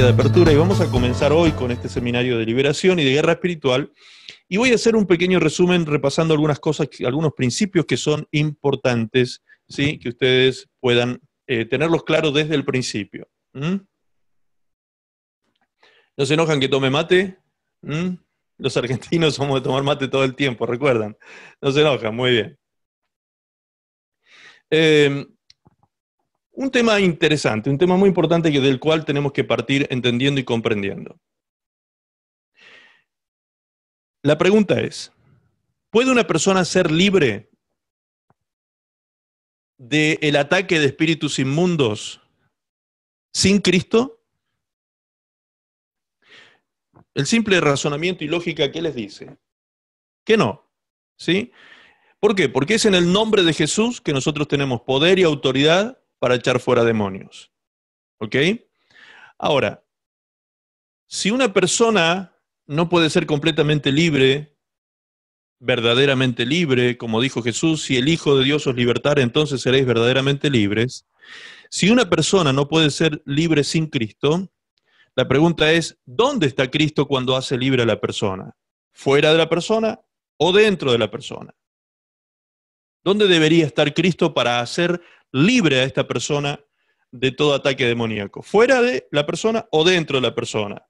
de apertura y vamos a comenzar hoy con este seminario de liberación y de guerra espiritual. Y voy a hacer un pequeño resumen repasando algunas cosas, algunos principios que son importantes, ¿sí? Que ustedes puedan tenerlos claros desde el principio. ¿No se enojan que tome mate? Los argentinos somos de tomar mate todo el tiempo, ¿recuerdan? No se enojan, muy bien. Un tema interesante, un tema muy importante del cual tenemos que partir entendiendo y comprendiendo. La pregunta es, ¿puede una persona ser libre del ataque de espíritus inmundos sin Cristo? El simple razonamiento y lógica, ¿qué les dice? Que no, ¿sí? ¿Por qué? Porque es en el nombre de Jesús que nosotros tenemos poder y autoridad para echar fuera demonios. ¿Ok? Ahora, si una persona no puede ser completamente libre, verdaderamente libre, como dijo Jesús, si el Hijo de Dios os libertare, entonces seréis verdaderamente libres. Si una persona no puede ser libre sin Cristo, la pregunta es, ¿dónde está Cristo cuando hace libre a la persona? ¿Fuera de la persona o dentro de la persona? ¿Dónde debería estar Cristo para hacer libre a esta persona de todo ataque demoníaco? ¿Fuera de la persona o dentro de la persona?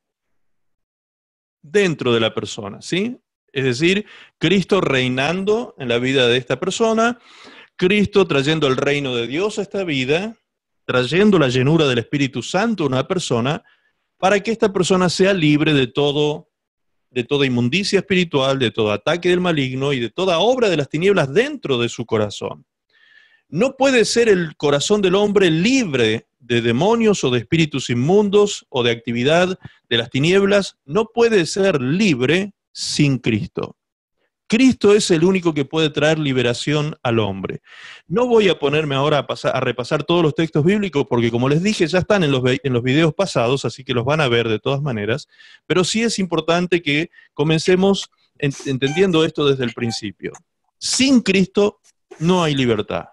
Dentro de la persona, ¿sí? Es decir, Cristo reinando en la vida de esta persona, Cristo trayendo el reino de Dios a esta vida, trayendo la llenura del Espíritu Santo a una persona, para que esta persona sea libre de toda inmundicia espiritual, de todo ataque del maligno y de toda obra de las tinieblas dentro de su corazón. No puede ser el corazón del hombre libre de demonios o de espíritus inmundos o de actividad de las tinieblas, no puede ser libre sin Cristo. Cristo es el único que puede traer liberación al hombre. No voy a ponerme ahora a repasar todos los textos bíblicos porque, como les dije, ya están en los videos pasados, así que los van a ver de todas maneras, pero sí es importante que comencemos entendiendo esto desde el principio. Sin Cristo no hay libertad.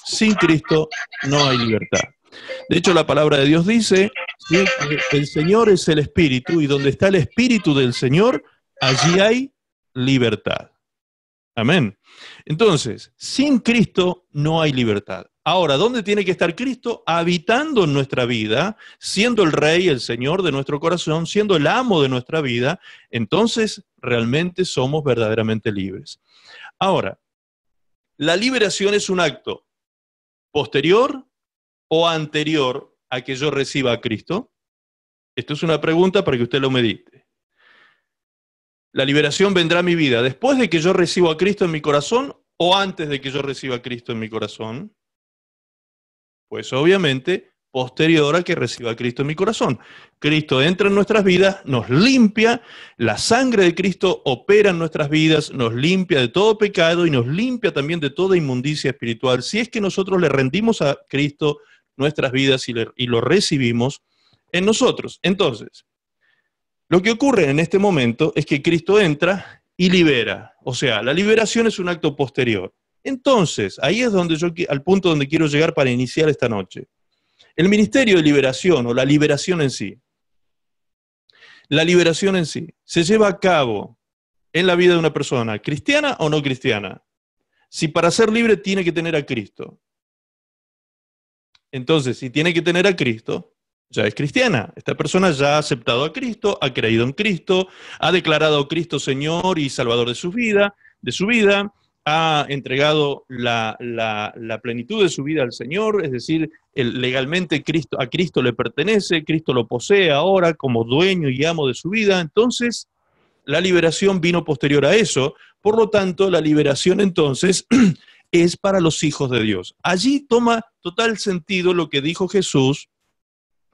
Sin Cristo no hay libertad. De hecho, la palabra de Dios dice, ¿sí?, que el Señor es el Espíritu y donde está el Espíritu del Señor, allí hay libertad. Amén. Entonces, sin Cristo no hay libertad. Ahora, ¿dónde tiene que estar Cristo? Habitando en nuestra vida, siendo el Rey, el Señor de nuestro corazón, siendo el amo de nuestra vida, entonces realmente somos verdaderamente libres. Ahora, ¿la liberación es un acto posterior o anterior a que yo reciba a Cristo? Esto es una pregunta para que usted lo medite. ¿La liberación vendrá a mi vida después de que yo reciba a Cristo en mi corazón o antes de que yo reciba a Cristo en mi corazón? Pues obviamente posterior a que reciba a Cristo en mi corazón. Cristo entra en nuestras vidas, nos limpia, la sangre de Cristo opera en nuestras vidas, nos limpia de todo pecado y nos limpia también de toda inmundicia espiritual. Si es que nosotros le rendimos a Cristo nuestras vidas y lo recibimos en nosotros. Entonces, lo que ocurre en este momento es que Cristo entra y libera. O sea, la liberación es un acto posterior. Entonces, ahí es al punto donde quiero llegar para iniciar esta noche. El ministerio de liberación o la liberación en sí. La liberación en sí se lleva a cabo en la vida de una persona, cristiana o no cristiana. Si para ser libre tiene que tener a Cristo. Entonces, si tiene que tener a Cristo, ya es cristiana. Esta persona ya ha aceptado a Cristo, ha creído en Cristo, ha declarado a Cristo Señor y Salvador de su vida, ha entregado la plenitud de su vida al Señor, es decir, legalmente a Cristo le pertenece, Cristo lo posee ahora como dueño y amo de su vida. Entonces, la liberación vino posterior a eso. Por lo tanto, la liberación entonces es para los hijos de Dios. Allí toma total sentido lo que dijo Jesús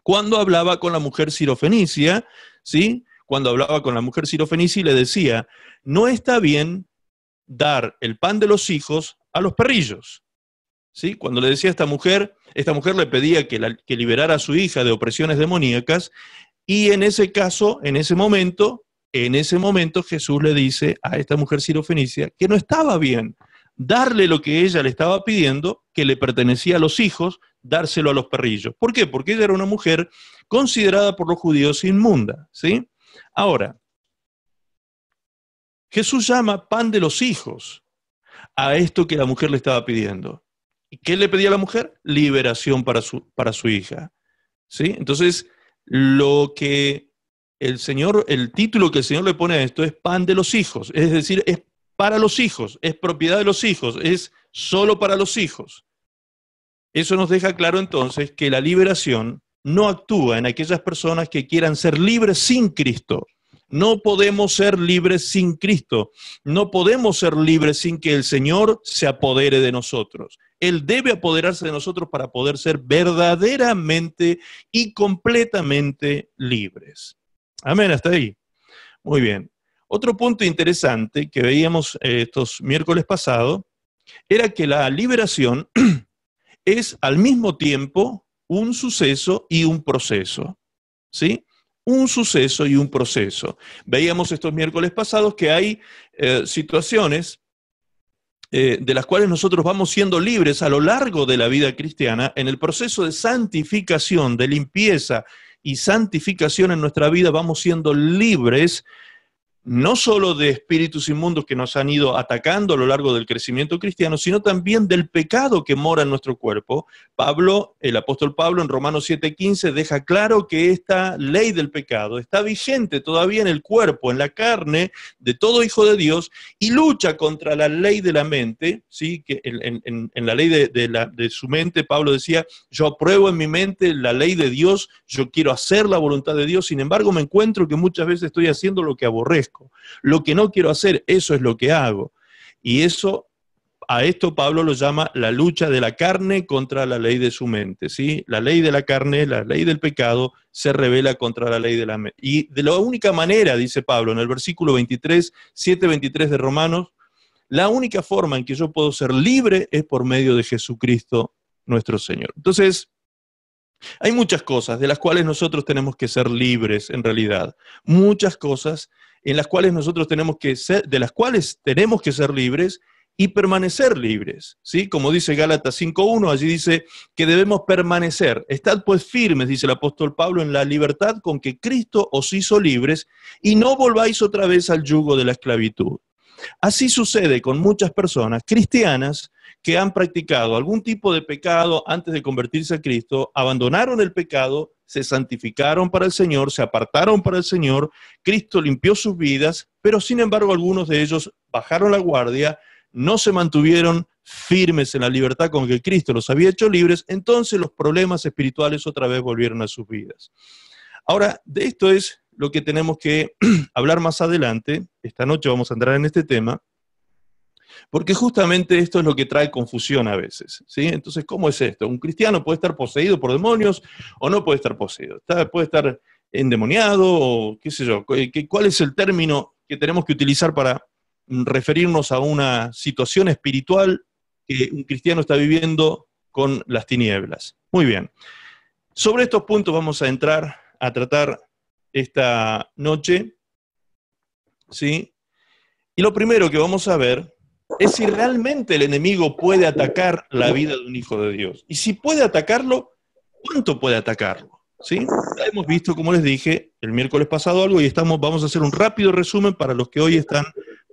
cuando hablaba con la mujer sirofenicia, ¿sí? Cuando hablaba con la mujer sirofenicia y le decía, no está bien dar el pan de los hijos a los perrillos, ¿sí? Cuando le decía a esta mujer le pedía que liberara a su hija de opresiones demoníacas, y en ese caso, en ese momento Jesús le dice a esta mujer sirofenicia que no estaba bien darle lo que ella le estaba pidiendo, que le pertenecía a los hijos, dárselo a los perrillos. ¿Por qué? Porque ella era una mujer considerada por los judíos inmunda, ¿sí? Ahora, Jesús llama pan de los hijos a esto que la mujer le estaba pidiendo. ¿Y qué le pedía a la mujer? Liberación para su hija, ¿sí? Entonces, lo que el título que el Señor le pone a esto es pan de los hijos, es decir, es para los hijos, es propiedad de los hijos, es solo para los hijos. Eso nos deja claro entonces que la liberación no actúa en aquellas personas que quieran ser libres sin Cristo. No podemos ser libres sin Cristo. No podemos ser libres sin que el Señor se apodere de nosotros. Él debe apoderarse de nosotros para poder ser verdaderamente y completamente libres. Amén, hasta ahí. Muy bien. Otro punto interesante que veíamos estos miércoles pasados era que la liberación es al mismo tiempo un suceso y un proceso, ¿sí? Un suceso y un proceso. Veíamos estos miércoles pasados que hay situaciones de las cuales nosotros vamos siendo libres a lo largo de la vida cristiana en el proceso de santificación, de limpieza y santificación en nuestra vida, vamos siendo libres no solo de espíritus inmundos que nos han ido atacando a lo largo del crecimiento cristiano, sino también del pecado que mora en nuestro cuerpo. El apóstol Pablo en Romanos 7:15 deja claro que esta ley del pecado está vigente todavía en el cuerpo, en la carne de todo hijo de Dios, y lucha contra la ley de la mente, ¿sí? Que en la ley de su mente, Pablo decía, yo apruebo en mi mente la ley de Dios, yo quiero hacer la voluntad de Dios, sin embargo me encuentro que muchas veces estoy haciendo lo que aborrezco. Lo que no quiero hacer, eso es lo que hago. Y a esto Pablo lo llama la lucha de la carne contra la ley de su mente, ¿sí? La ley de la carne, la ley del pecado, se revela contra la ley de la mente. Y de la única manera, dice Pablo en el versículo 23, 7:23 de Romanos, la única forma en que yo puedo ser libre es por medio de Jesucristo nuestro Señor. Entonces, hay muchas cosas de las cuales nosotros tenemos que ser libres en realidad. Muchas cosas en las cuales nosotros de las cuales tenemos que ser libres y permanecer libres, ¿sí? Como dice Gálatas 5:1, allí dice que debemos permanecer. Estad pues firmes, dice el apóstol Pablo, en la libertad con que Cristo os hizo libres y no volváis otra vez al yugo de la esclavitud. Así sucede con muchas personas cristianas que han practicado algún tipo de pecado antes de convertirse a Cristo, abandonaron el pecado, se santificaron para el Señor, se apartaron para el Señor, Cristo limpió sus vidas, pero sin embargo algunos de ellos bajaron la guardia, no se mantuvieron firmes en la libertad con que Cristo los había hecho libres, entonces los problemas espirituales otra vez volvieron a sus vidas. Ahora, de esto es lo que tenemos que hablar más adelante. Esta noche vamos a entrar en este tema, porque justamente esto es lo que trae confusión a veces, ¿sí? Entonces, ¿cómo es esto? ¿Un cristiano puede estar poseído por demonios o no puede estar poseído? ¿Puede estar endemoniado o qué sé yo? ¿Cuál es el término que tenemos que utilizar para referirnos a una situación espiritual que un cristiano está viviendo con las tinieblas? Muy bien. Sobre estos puntos vamos a entrar a tratar esta noche, ¿sí? Y lo primero que vamos a ver es si realmente el enemigo puede atacar la vida de un hijo de Dios. Y si puede atacarlo, ¿cuánto puede atacarlo? ¿Sí? Ya hemos visto, como les dije, el miércoles pasado algo y vamos a hacer un rápido resumen para los que hoy están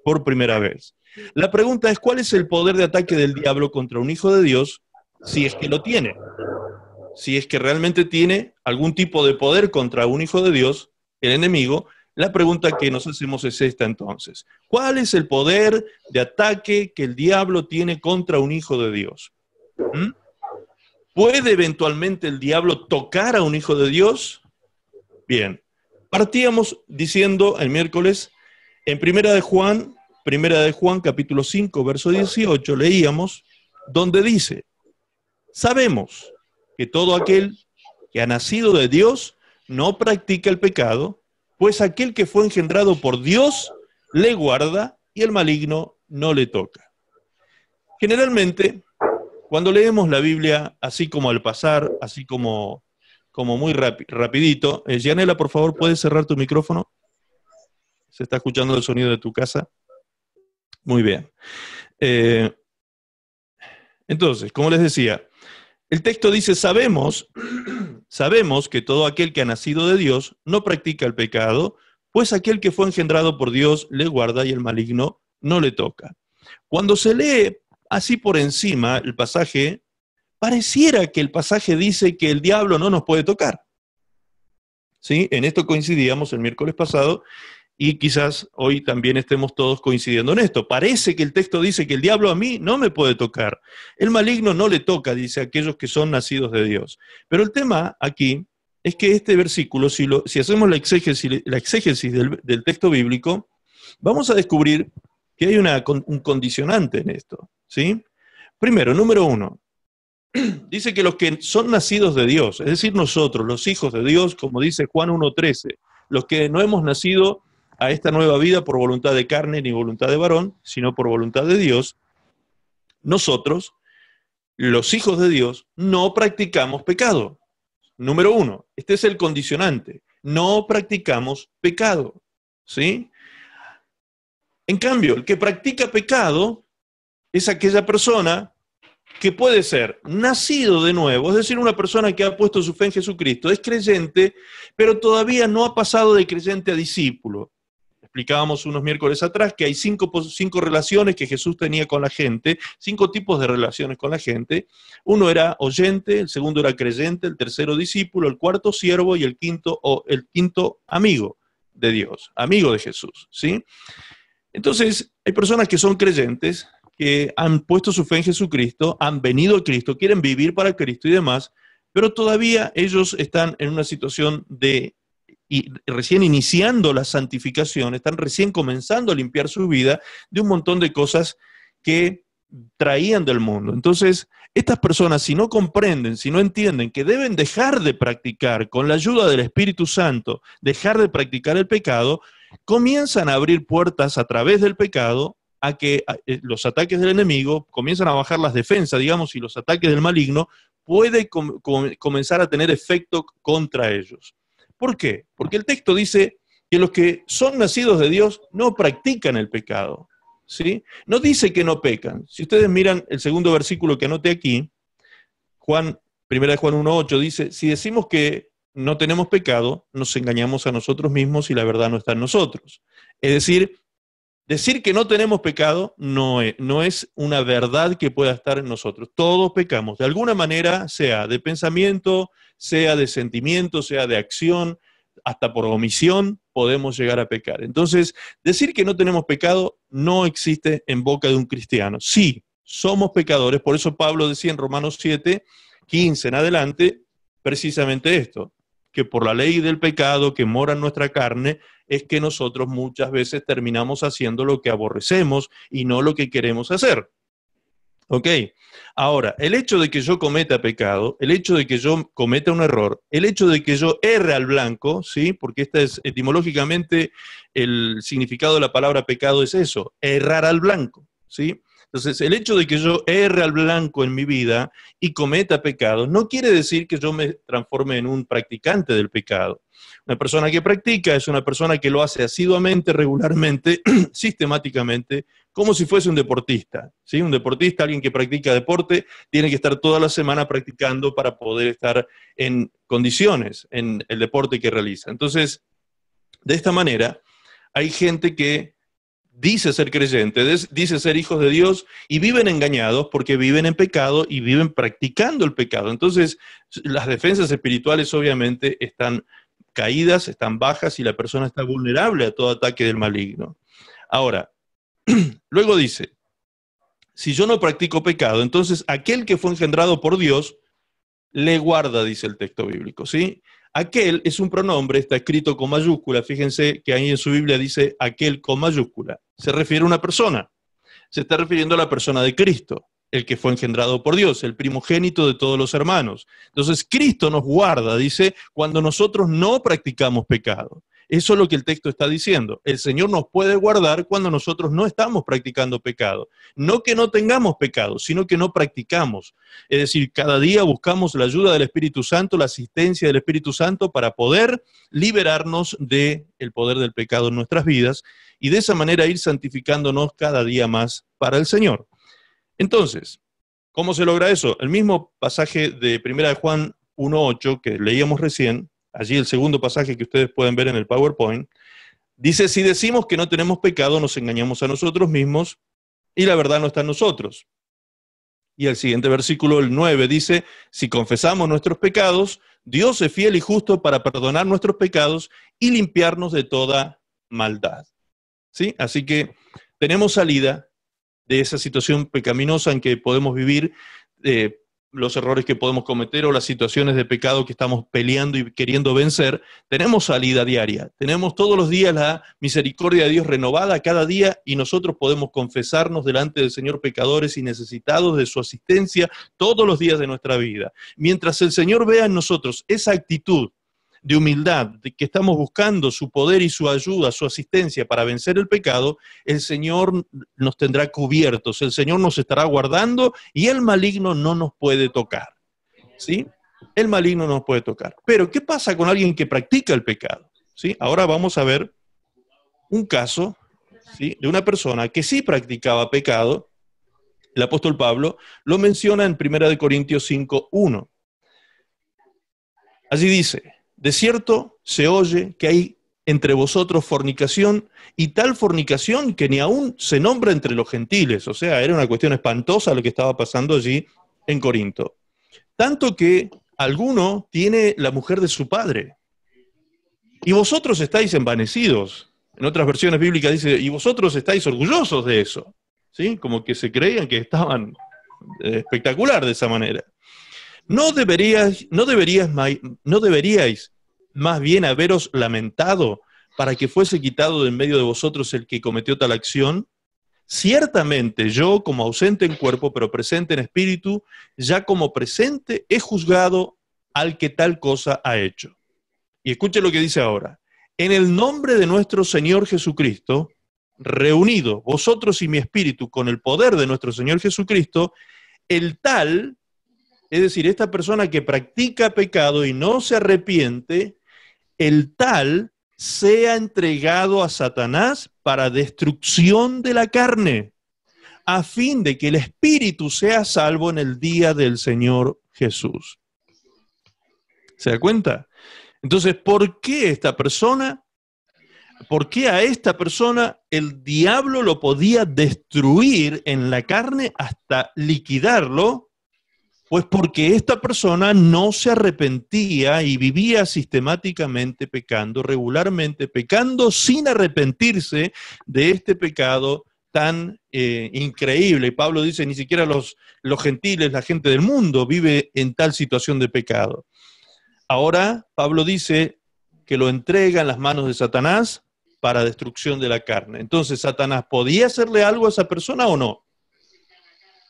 por primera vez. La pregunta es, ¿cuál es el poder de ataque del diablo contra un hijo de Dios si es que lo tiene? Si es que realmente tiene algún tipo de poder contra un hijo de Dios, el enemigo, la pregunta que nos hacemos es esta entonces. ¿Cuál es el poder de ataque que el diablo tiene contra un hijo de Dios? ¿Mm? ¿Puede eventualmente el diablo tocar a un hijo de Dios? Bien, partíamos diciendo el miércoles, en Primera de Juan capítulo 5, verso 18, leíamos, donde dice, sabemos que todo aquel que ha nacido de Dios no practica el pecado, pues aquel que fue engendrado por Dios le guarda y el maligno no le toca. Generalmente, cuando leemos la Biblia así como al pasar, así como muy rapidito, Yanela, por favor, ¿puedes cerrar tu micrófono? ¿Se está escuchando el sonido de tu casa? Muy bien. Entonces, como les decía, El texto dice, sabemos que todo aquel que ha nacido de Dios no practica el pecado, pues aquel que fue engendrado por Dios le guarda y el maligno no le toca. Cuando se lee así por encima el pasaje, pareciera que el pasaje dice que el diablo no nos puede tocar. ¿Sí? En esto coincidíamos el miércoles pasado y quizás hoy también estemos todos coincidiendo en esto. Parece que el texto dice que el diablo a mí no me puede tocar. El maligno no le toca, dice, a aquellos que son nacidos de Dios. Pero el tema aquí es que este versículo, si hacemos la exégesis del texto bíblico, vamos a descubrir que hay un condicionante en esto. ¿Sí? Primero, número uno, dice que los que son nacidos de Dios, es decir, nosotros, los hijos de Dios, como dice Juan 1:13, los que no hemos nacido a esta nueva vida por voluntad de carne ni voluntad de varón, sino por voluntad de Dios, nosotros, los hijos de Dios, no practicamos pecado. Número uno, este es el condicionante, no practicamos pecado, ¿sí? En cambio, el que practica pecado es aquella persona que puede ser nacido de nuevo, es decir, una persona que ha puesto su fe en Jesucristo, es creyente, pero todavía no ha pasado de creyente a discípulo. Explicábamos unos miércoles atrás que hay cinco relaciones que Jesús tenía con la gente, 5 tipos de relaciones con la gente. Uno era oyente, el segundo era creyente, el tercero discípulo, el cuarto siervo y el quinto amigo de Dios, amigo de Jesús, ¿sí? Entonces, hay personas que son creyentes, que han puesto su fe en Jesucristo, han venido a Cristo, quieren vivir para Cristo y demás, pero todavía ellos están en una situación y recién iniciando la santificación, están recién comenzando a limpiar su vida de un montón de cosas que traían del mundo. Entonces, estas personas, si no comprenden, si no entienden que deben dejar de practicar con la ayuda del Espíritu Santo, dejar de practicar el pecado, comienzan a abrir puertas a través del pecado a que los ataques del enemigo comienzan a bajar las defensas, digamos, y los ataques del maligno puede comenzar a tener efecto contra ellos. ¿Por qué? Porque el texto dice que los que son nacidos de Dios no practican el pecado, ¿sí? No dice que no pecan. Si ustedes miran el segundo versículo que anoté aquí, 1 Juan 1:8 dice, si decimos que no tenemos pecado, nos engañamos a nosotros mismos y la verdad no está en nosotros. Es decir que no tenemos pecado no es una verdad que pueda estar en nosotros. Todos pecamos, de alguna manera, sea de pensamiento, sea de sentimiento, sea de acción, hasta por omisión podemos llegar a pecar. Entonces, decir que no tenemos pecado no existe en boca de un cristiano. Sí, somos pecadores, por eso Pablo decía en Romanos 7:15 en adelante, precisamente esto, que por la ley del pecado que mora en nuestra carne, es que nosotros muchas veces terminamos haciendo lo que aborrecemos y no lo que queremos hacer. ¿Ok? Ahora, el hecho de que yo cometa pecado, el hecho de que yo cometa un error, el hecho de que yo erre al blanco, ¿sí? Porque esta es etimológicamente el significado de la palabra pecado es eso, errar al blanco, ¿sí? Entonces, el hecho de que yo erre al blanco en mi vida y cometa pecado no quiere decir que yo me transforme en un practicante del pecado. Una persona que practica es una persona que lo hace asiduamente, regularmente, sistemáticamente, como si fuese un deportista, ¿sí? Un deportista, alguien que practica deporte, tiene que estar toda la semana practicando para poder estar en condiciones en el deporte que realiza. Entonces, de esta manera, hay gente que dice ser creyente, dice ser hijos de Dios y viven engañados porque viven en pecado y viven practicando el pecado. Entonces, las defensas espirituales obviamente están caídas, están bajas y la persona está vulnerable a todo ataque del maligno. Ahora, luego dice, si yo no practico pecado, entonces aquel que fue engendrado por Dios le guarda, dice el texto bíblico, ¿sí? Aquel es un pronombre, está escrito con mayúscula, fíjense que ahí en su Biblia dice aquel con mayúscula. Se refiere a una persona, se está refiriendo a la persona de Cristo, el que fue engendrado por Dios, el primogénito de todos los hermanos. Entonces Cristo nos guarda, dice, cuando nosotros no practicamos pecado. Eso es lo que el texto está diciendo. El Señor nos puede guardar cuando nosotros no estamos practicando pecado. No que no tengamos pecado, sino que no practicamos. Es decir, cada día buscamos la ayuda del Espíritu Santo, la asistencia del Espíritu Santo para poder liberarnos del poder del pecado en nuestras vidas y de esa manera ir santificándonos cada día más para el Señor. Entonces, ¿Cómo se logra eso? El mismo pasaje de 1 Juan 1:8 que leíamos recién, allí el segundo pasaje que ustedes pueden ver en el PowerPoint, dice, si decimos que no tenemos pecado, nos engañamos a nosotros mismos y la verdad no está en nosotros. Y el siguiente versículo, el 9, dice, si confesamos nuestros pecados, Dios es fiel y justo para perdonar nuestros pecados y limpiarnos de toda maldad. ¿Sí? Así que tenemos salida de esa situación pecaminosa en que podemos vivir, los errores que podemos cometer o las situaciones de pecado que estamos peleando y queriendo vencer. Tenemos salida diaria, tenemos todos los días la misericordia de Dios renovada cada día y nosotros podemos confesarnos delante del Señor pecadores y necesitados de su asistencia todos los días de nuestra vida. Mientras el Señor vea en nosotros esa actitud de humildad, de que estamos buscando su poder y su ayuda, su asistencia para vencer el pecado, el Señor nos tendrá cubiertos, el Señor nos estará guardando y el maligno no nos puede tocar. ¿Sí? El maligno no nos puede tocar. Pero, ¿qué pasa con alguien que practica el pecado? ¿Sí? Ahora vamos a ver un caso, ¿sí?, de una persona que sí practicaba pecado. El apóstol Pablo lo menciona en 1 Corintios 5:1. Allí dice, de cierto se oye que hay entre vosotros fornicación, y tal fornicación que ni aún se nombra entre los gentiles. O sea, era una cuestión espantosa lo que estaba pasando allí en Corinto. Tanto que alguno tiene la mujer de su padre. Y vosotros estáis envanecidos. En otras versiones bíblicas dice, y vosotros estáis orgullosos de eso. ¿Sí? Como que se creían que estaban espectacular de esa manera. ¿No deberíais más bien haberos lamentado para que fuese quitado de en medio de vosotros el que cometió tal acción? Ciertamente yo, como ausente en cuerpo, pero presente en espíritu, ya como presente he juzgado al que tal cosa ha hecho. Y escuche lo que dice ahora. En el nombre de nuestro Señor Jesucristo, reunido vosotros y mi espíritu con el poder de nuestro Señor Jesucristo, el tal... Es decir, esta persona que practica pecado y no se arrepiente, el tal sea entregado a Satanás para destrucción de la carne, a fin de que el espíritu sea salvo en el día del Señor Jesús. ¿Se da cuenta? Entonces, ¿por qué a esta persona el diablo lo podía destruir en la carne hasta liquidarlo? Pues porque esta persona no se arrepentía y vivía sistemáticamente pecando, regularmente pecando sin arrepentirse de este pecado tan increíble. Y Pablo dice, ni siquiera los gentiles, la gente del mundo vive en tal situación de pecado. Ahora Pablo dice que lo entrega en las manos de Satanás para destrucción de la carne. Entonces, ¿Satanás podía hacerle algo a esa persona o no?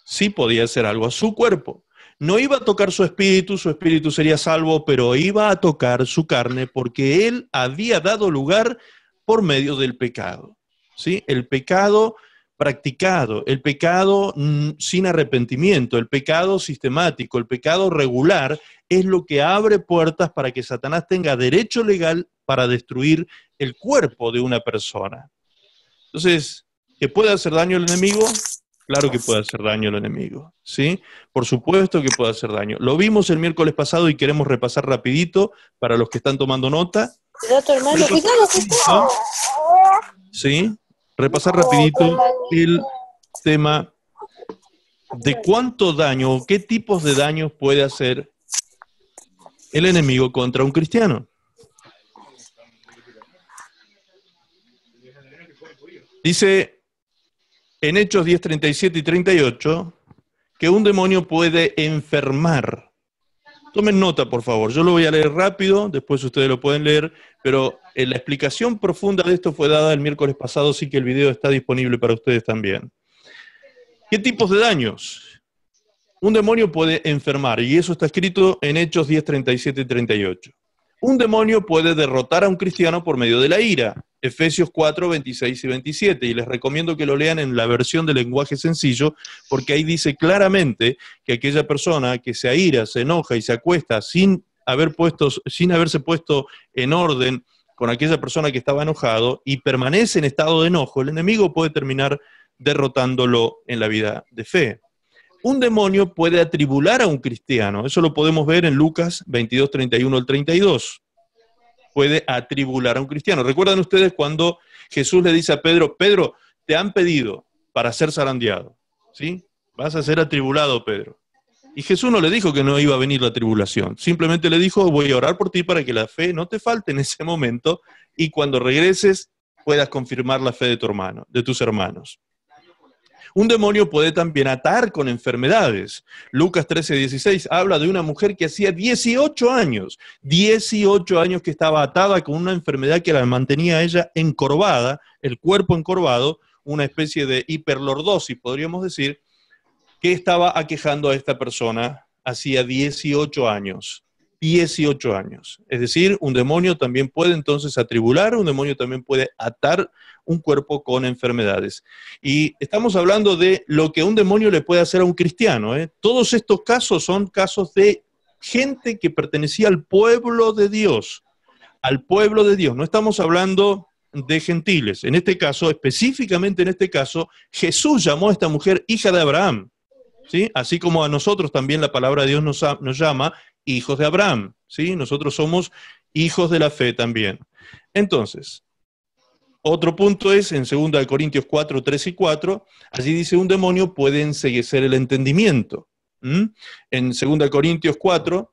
Sí podía hacer algo a su cuerpo. No iba a tocar su espíritu sería salvo, pero iba a tocar su carne porque él había dado lugar por medio del pecado. ¿Sí? El pecado practicado, el pecado sin arrepentimiento, el pecado sistemático, el pecado regular, es lo que abre puertas para que Satanás tenga derecho legal para destruir el cuerpo de una persona. Entonces, ¿que puede hacer daño al enemigo? Claro que puede hacer daño al enemigo, ¿sí? Por supuesto que puede hacer daño. Lo vimos el miércoles pasado y queremos repasar rapidito para los que están tomando nota. ¿Sí? Repasar rapidito el tema de cuánto daño o qué tipos de daños puede hacer el enemigo contra un cristiano. Dice en Hechos 10, 37 y 38, que un demonio puede enfermar. Tomen nota, por favor. Yo lo voy a leer rápido, después ustedes lo pueden leer, pero la explicación profunda de esto fue dada el miércoles pasado, así que el video está disponible para ustedes también. ¿Qué tipos de daños? Un demonio puede enfermar, y eso está escrito en Hechos 10, 37 y 38. Un demonio puede derrotar a un cristiano por medio de la ira. Efesios 4, 26 y 27, y les recomiendo que lo lean en la versión de lenguaje sencillo, porque ahí dice claramente que aquella persona que se aira, se enoja y se acuesta sin haberse puesto en orden con aquella persona que estaba enojado y permanece en estado de enojo, el enemigo puede terminar derrotándolo en la vida de fe. un demonio puede atribular a un cristiano. Eso lo podemos ver en Lucas 22, 31 al 32. Puede atribular a un cristiano. ¿Recuerdan ustedes cuando Jesús le dice a Pedro, Pedro, te han pedido para ser zarandeado, ¿sí? Vas a ser atribulado, Pedro. Y Jesús no le dijo que no iba a venir la tribulación. Simplemente le dijo, voy a orar por ti para que la fe no te falte en ese momento y cuando regreses puedas confirmar la fe de tu hermano, de tus hermanos. Un demonio puede también atar con enfermedades. Lucas 13:16 habla de una mujer que hacía 18 años que estaba atada con una enfermedad que la mantenía a ella encorvada, el cuerpo encorvado, una especie de hiperlordosis, podríamos decir, que estaba aquejando a esta persona hacía 18 años. 18 años. Es decir, un demonio también puede entonces atribular, un demonio también puede atar un cuerpo con enfermedades. Y estamos hablando de lo que un demonio le puede hacer a un cristiano, ¿eh? Todos estos casos son casos de gente que pertenecía al pueblo de Dios, al pueblo de Dios. No estamos hablando de gentiles. En este caso, específicamente en este caso, Jesús llamó a esta mujer hija de Abraham, ¿sí? Así como a nosotros también la palabra de Dios nos llama hijos de Abraham, ¿sí? Nosotros somos hijos de la fe también. Entonces, otro punto es en 2 Corintios 4, 3 y 4, allí dice un demonio puede enceguecer el entendimiento. En 2 Corintios 4,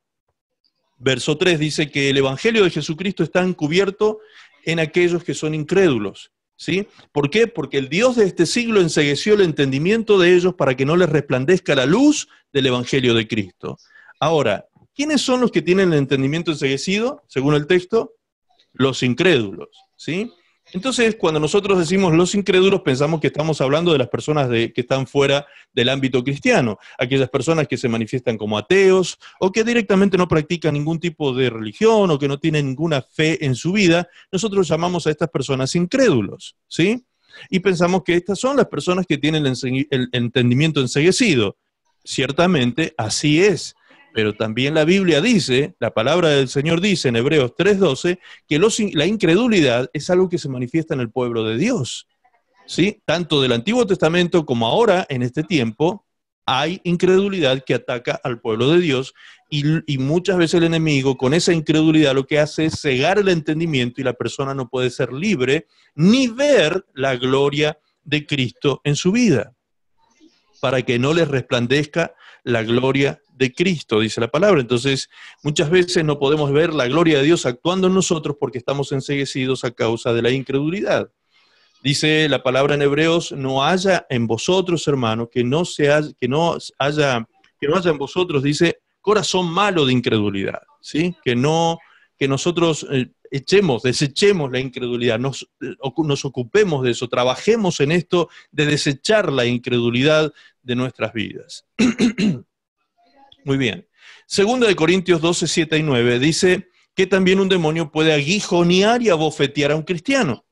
verso 3 dice que el evangelio de Jesucristo está encubierto en aquellos que son incrédulos. ¿Sí? ¿Por qué? Porque el Dios de este siglo encegueció el entendimiento de ellos para que no les resplandezca la luz del evangelio de Cristo. Ahora, ¿quiénes son los que tienen el entendimiento enceguecido, según el texto? Los incrédulos, ¿sí? Entonces, cuando nosotros decimos los incrédulos, pensamos que estamos hablando de las personas que están fuera del ámbito cristiano, aquellas personas que se manifiestan como ateos, o que directamente no practican ningún tipo de religión, o que no tienen ninguna fe en su vida. Nosotros llamamos a estas personas incrédulos, ¿sí? Y pensamos que estas son las personas que tienen el entendimiento enceguecido. Ciertamente, así es. Pero también la Biblia dice, la palabra del Señor dice en Hebreos 3:12, que la incredulidad es algo que se manifiesta en el pueblo de Dios, ¿sí? Tanto del Antiguo Testamento como ahora, en este tiempo, hay incredulidad que ataca al pueblo de Dios y muchas veces el enemigo con esa incredulidad lo que hace es cegar el entendimiento y la persona no puede ser libre ni ver la gloria de Cristo en su vida, para que no les resplandezca la gloria de Cristo, dice la palabra. Entonces, muchas veces no podemos ver la gloria de Dios actuando en nosotros porque estamos enceguecidos a causa de la incredulidad. Dice la palabra en Hebreos, no haya en vosotros, hermanos, que no haya en vosotros, dice, corazón malo de incredulidad, ¿sí? Que nosotros desechemos la incredulidad, nos ocupemos de eso, trabajemos en esto de desechar la incredulidad de nuestras vidas. Muy bien. 2 Corintios 12, 7 y 9 dice que también un demonio puede aguijonear y abofetear a un cristiano.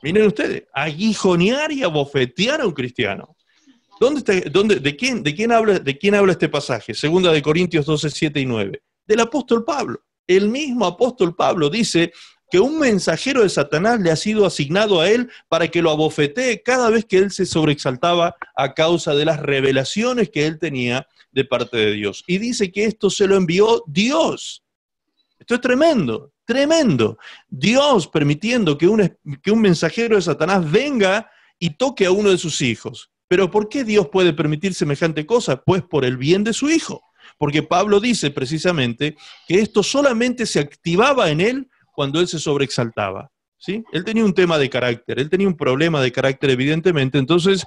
Miren ustedes, aguijonear y abofetear a un cristiano. ¿De quién habla este pasaje? 2 Corintios 12, 7 y 9. Del apóstol Pablo. El mismo apóstol Pablo dice que un mensajero de Satanás le ha sido asignado a él para que lo abofetee cada vez que él se sobreexaltaba a causa de las revelaciones que él tenía de parte de Dios. Y dice que esto se lo envió Dios. Esto es tremendo, tremendo. Dios permitiendo que un mensajero de Satanás venga y toque a uno de sus hijos. ¿Pero por qué Dios puede permitir semejante cosa? Pues por el bien de su hijo. Porque Pablo dice precisamente que esto solamente se activaba en él cuando él se sobreexaltaba, ¿sí? Él tenía un tema de carácter, él tenía un problema de carácter evidentemente, entonces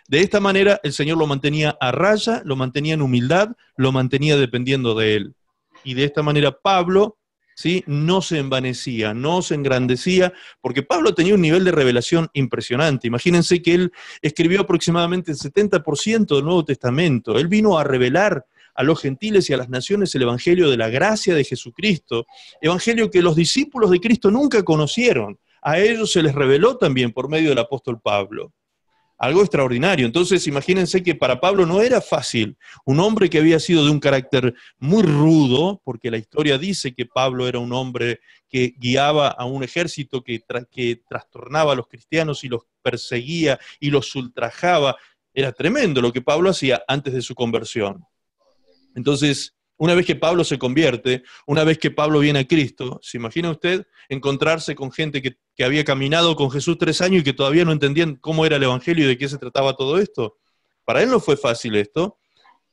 de esta manera el Señor lo mantenía a raya, lo mantenía en humildad, lo mantenía dependiendo de él. Y de esta manera Pablo, ¿sí?, no se envanecía, no se engrandecía, porque Pablo tenía un nivel de revelación impresionante. Imagínense que él escribió aproximadamente el 70% del Nuevo Testamento. Él vino a revelar a los gentiles y a las naciones el evangelio de la gracia de Jesucristo, evangelio que los discípulos de Cristo nunca conocieron. A ellos se les reveló también por medio del apóstol Pablo. Algo extraordinario. Entonces, imagínense que para Pablo no era fácil. Un hombre que había sido de un carácter muy rudo, porque la historia dice que Pablo era un hombre que guiaba a un ejército que trastornaba a los cristianos y los perseguía y los ultrajaba. Era tremendo lo que Pablo hacía antes de su conversión. Entonces, una vez que Pablo se convierte, una vez que Pablo viene a Cristo, ¿se imagina usted encontrarse con gente que había caminado con Jesús 3 años y que todavía no entendían cómo era el Evangelio y de qué se trataba todo esto? Para él no fue fácil esto.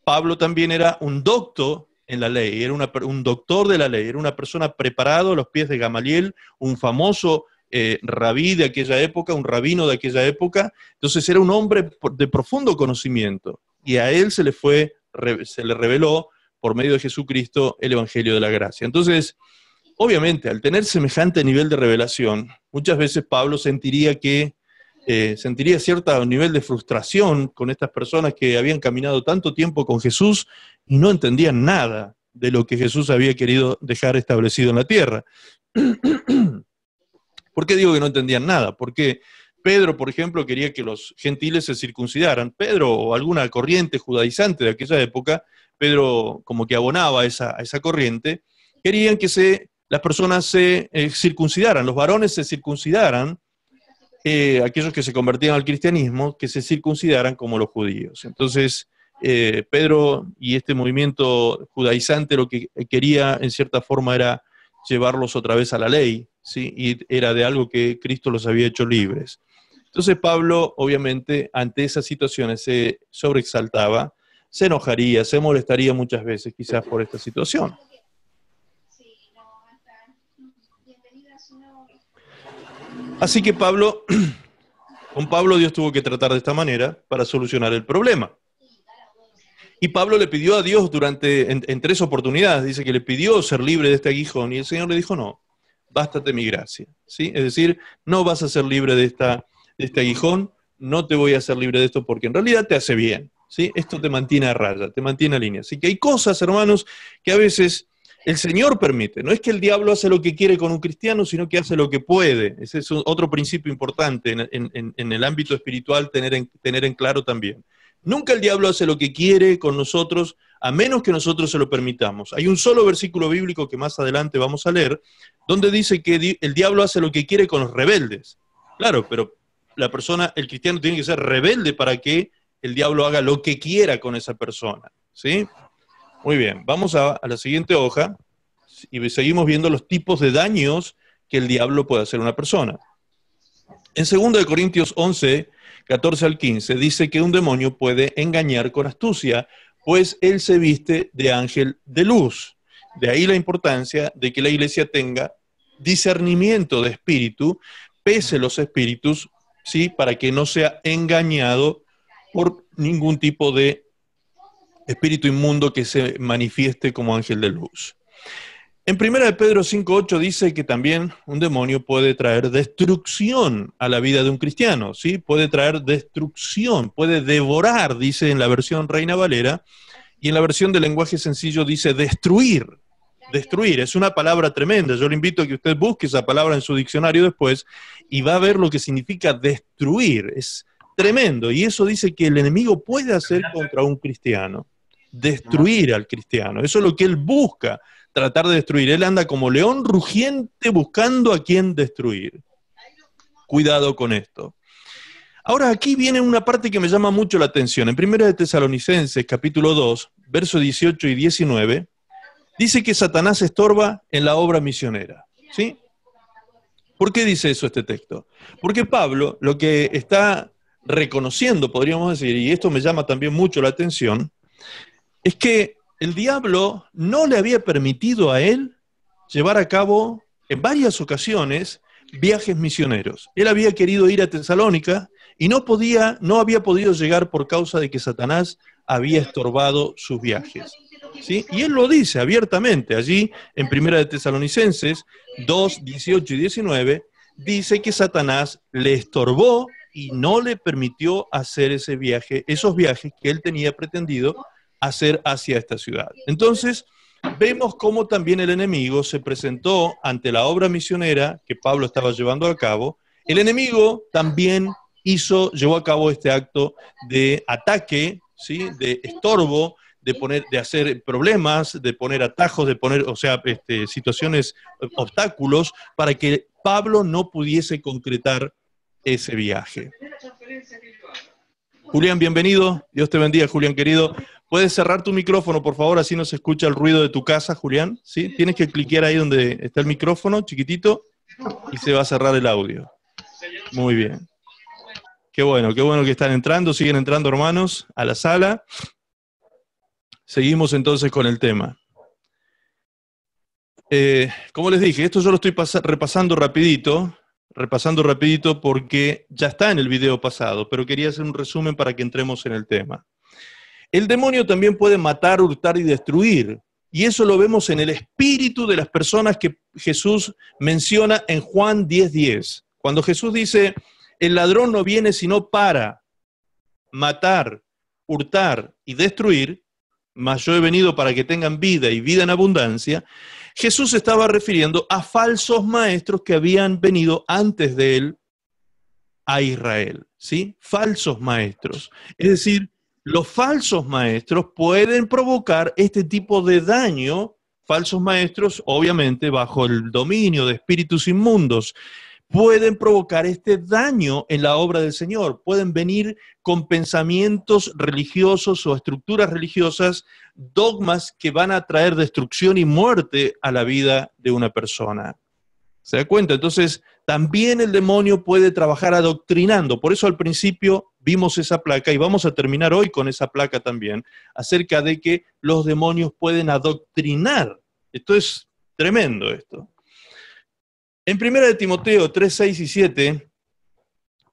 Pablo también era un doctor en la ley, era un doctor de la ley, era una persona preparada a los pies de Gamaliel, un famoso rabí de aquella época, un rabino de aquella época. Entonces era un hombre de profundo conocimiento y a él se le reveló por medio de Jesucristo el Evangelio de la gracia. Entonces, obviamente, al tener semejante nivel de revelación, muchas veces Pablo sentiría cierto nivel de frustración con estas personas que habían caminado tanto tiempo con Jesús y no entendían nada de lo que Jesús había querido dejar establecido en la tierra. ¿Por qué digo que no entendían nada? Porque Pedro, por ejemplo, quería que los gentiles se circuncidaran. Pedro, o alguna corriente judaizante de aquella época, Pedro como que abonaba a esa corriente, querían que las personas se circuncidaran, los varones se circuncidaran, aquellos que se convertían al cristianismo, que se circuncidaran como los judíos. Entonces, Pedro y este movimiento judaizante lo que quería en cierta forma era llevarlos otra vez a la ley, ¿sí? Y era de algo que Cristo los había hecho libres. Entonces Pablo, obviamente, ante esas situaciones se sobreexaltaba, se enojaría, se molestaría muchas veces quizás por esta situación. Así que con Pablo Dios tuvo que tratar de esta manera para solucionar el problema. Y Pablo le pidió a Dios en 3 oportunidades, dice que le pidió ser libre de este aguijón, y el Señor le dijo, no, bástate mi gracia, ¿sí? Es decir, no vas a ser libre de este aguijón, no te voy a hacer libre de esto porque en realidad te hace bien, ¿sí? Esto te mantiene a raya, te mantiene a línea. Así que hay cosas, hermanos, que a veces el Señor permite. No es que el diablo hace lo que quiere con un cristiano, sino que hace lo que puede. Ese es otro principio importante en el ámbito espiritual tener en claro también. Nunca el diablo hace lo que quiere con nosotros, a menos que nosotros se lo permitamos. Hay un solo versículo bíblico que más adelante vamos a leer, donde dice que el diablo hace lo que quiere con los rebeldes. Claro, pero el cristiano tiene que ser rebelde para que el diablo haga lo que quiera con esa persona, ¿sí? Muy bien, vamos a la siguiente hoja y seguimos viendo los tipos de daños que el diablo puede hacer a una persona. En 2 Corintios 11, 14 al 15, dice que un demonio puede engañar con astucia, pues él se viste de ángel de luz. De ahí la importancia de que la iglesia tenga discernimiento de espíritu, pese los espíritus, ¿sí? Para que no sea engañado por ningún tipo de espíritu inmundo que se manifieste como ángel de luz. En 1 Pedro 5:8 dice que también un demonio puede traer destrucción a la vida de un cristiano, ¿sí? Puede traer destrucción, puede devorar, dice en la versión Reina Valera, y en la versión de lenguaje sencillo dice destruir. Destruir, es una palabra tremenda. Yo le invito a que usted busque esa palabra en su diccionario después y va a ver lo que significa destruir. Es tremendo. Y eso dice que el enemigo puede hacer contra un cristiano. Destruir al cristiano. Eso es lo que él busca, tratar de destruir. Él anda como león rugiente buscando a quien destruir. Cuidado con esto. Ahora aquí viene una parte que me llama mucho la atención. En 1 Tesalonicenses, capítulo 2, versos 18 y 19, dice que Satanás estorba en la obra misionera, ¿sí? ¿Por qué dice eso este texto? Porque Pablo lo que está reconociendo, podríamos decir, y esto me llama también mucho la atención, es que el diablo no le había permitido a él llevar a cabo en varias ocasiones viajes misioneros. Él había querido ir a Tesalónica y no había podido llegar por causa de que Satanás había estorbado sus viajes, ¿sí? Y él lo dice abiertamente allí en 1 Tesalonicenses 2, 18 y 19, dice que Satanás le estorbó y no le permitió hacer esos viajes que él tenía pretendido hacer hacia esta ciudad. Entonces, vemos cómo también el enemigo se presentó ante la obra misionera que Pablo estaba llevando a cabo. El enemigo también llevó a cabo este acto de ataque, ¿sí? De estorbo, de hacer problemas, de poner atajos, situaciones, obstáculos, para que Pablo no pudiese concretar ese viaje. Julián, bienvenido. Dios te bendiga, Julián, querido. ¿Puedes cerrar tu micrófono, por favor? Así no se escucha el ruido de tu casa, Julián. ¿Sí? Tienes que cliquear ahí donde está el micrófono, chiquitito, y se va a cerrar el audio. Muy bien. Qué bueno que están entrando. Siguen entrando, hermanos, a la sala. Seguimos entonces con el tema. Como les dije, esto yo lo estoy repasando rapidito porque ya está en el video pasado, pero quería hacer un resumen para que entremos en el tema. El demonio también puede matar, hurtar y destruir, y eso lo vemos en el espíritu de las personas que Jesús menciona en Juan 10:10. Cuando Jesús dice, el ladrón no viene sino para matar, hurtar y destruir, mas yo he venido para que tengan vida y vida en abundancia, Jesús estaba refiriendo a falsos maestros que habían venido antes de él a Israel, ¿sí? Falsos maestros. Es decir, los falsos maestros pueden provocar este tipo de daño, falsos maestros, obviamente, bajo el dominio de espíritus inmundos, pueden provocar este daño en la obra del Señor, pueden venir con pensamientos religiosos o estructuras religiosas, dogmas que van a traer destrucción y muerte a la vida de una persona. ¿Se da cuenta? Entonces, también el demonio puede trabajar adoctrinando. Por eso al principio vimos esa placa y vamos a terminar hoy con esa placa también, acerca de que los demonios pueden adoctrinar. Esto es tremendo esto. En 1 Timoteo 3, 6 y 7,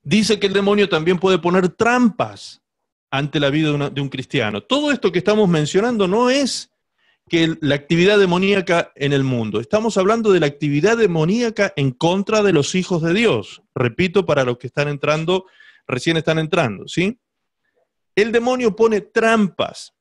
dice que el demonio también puede poner trampas ante la vida de un cristiano. Todo esto que estamos mencionando no es que la actividad demoníaca en el mundo. Estamos hablando de la actividad demoníaca en contra de los hijos de Dios. Repito, para los que están entrando, recién están entrando, ¿sí? El demonio pone trampas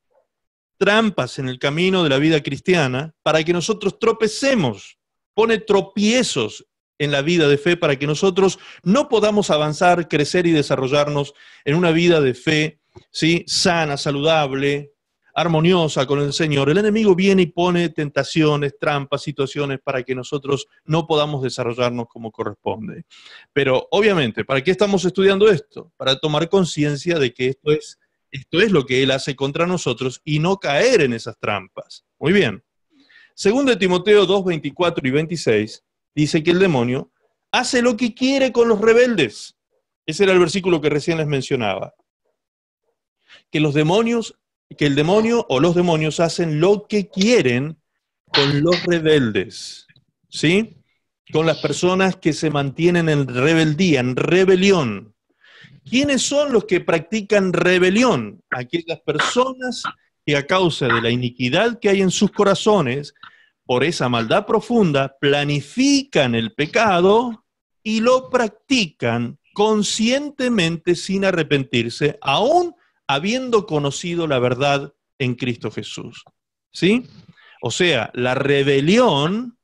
en el camino de la vida cristiana para que nosotros tropecemos. Pone tropiezos en la vida de fe para que nosotros no podamos avanzar, crecer y desarrollarnos en una vida de fe, ¿sí? Sana, saludable, armoniosa con el Señor. El enemigo viene y pone tentaciones, trampas, situaciones para que nosotros no podamos desarrollarnos como corresponde. Pero obviamente, ¿para qué estamos estudiando esto? Para tomar conciencia de que esto es lo que Él hace contra nosotros y no caer en esas trampas. Muy bien. Segundo de Timoteo 2, 24 y 26, dice que el demonio hace lo que quiere con los rebeldes. Ese era el versículo que recién les mencionaba. Que el demonio o los demonios hacen lo que quieren con los rebeldes, ¿sí? Con las personas que se mantienen en rebeldía, en rebelión. ¿Quiénes son los que practican rebelión? Aquellas personas que a causa de la iniquidad que hay en sus corazones, por esa maldad profunda, planifican el pecado y lo practican conscientemente sin arrepentirse, aún habiendo conocido la verdad en Cristo Jesús. ¿Sí? O sea, la rebelión,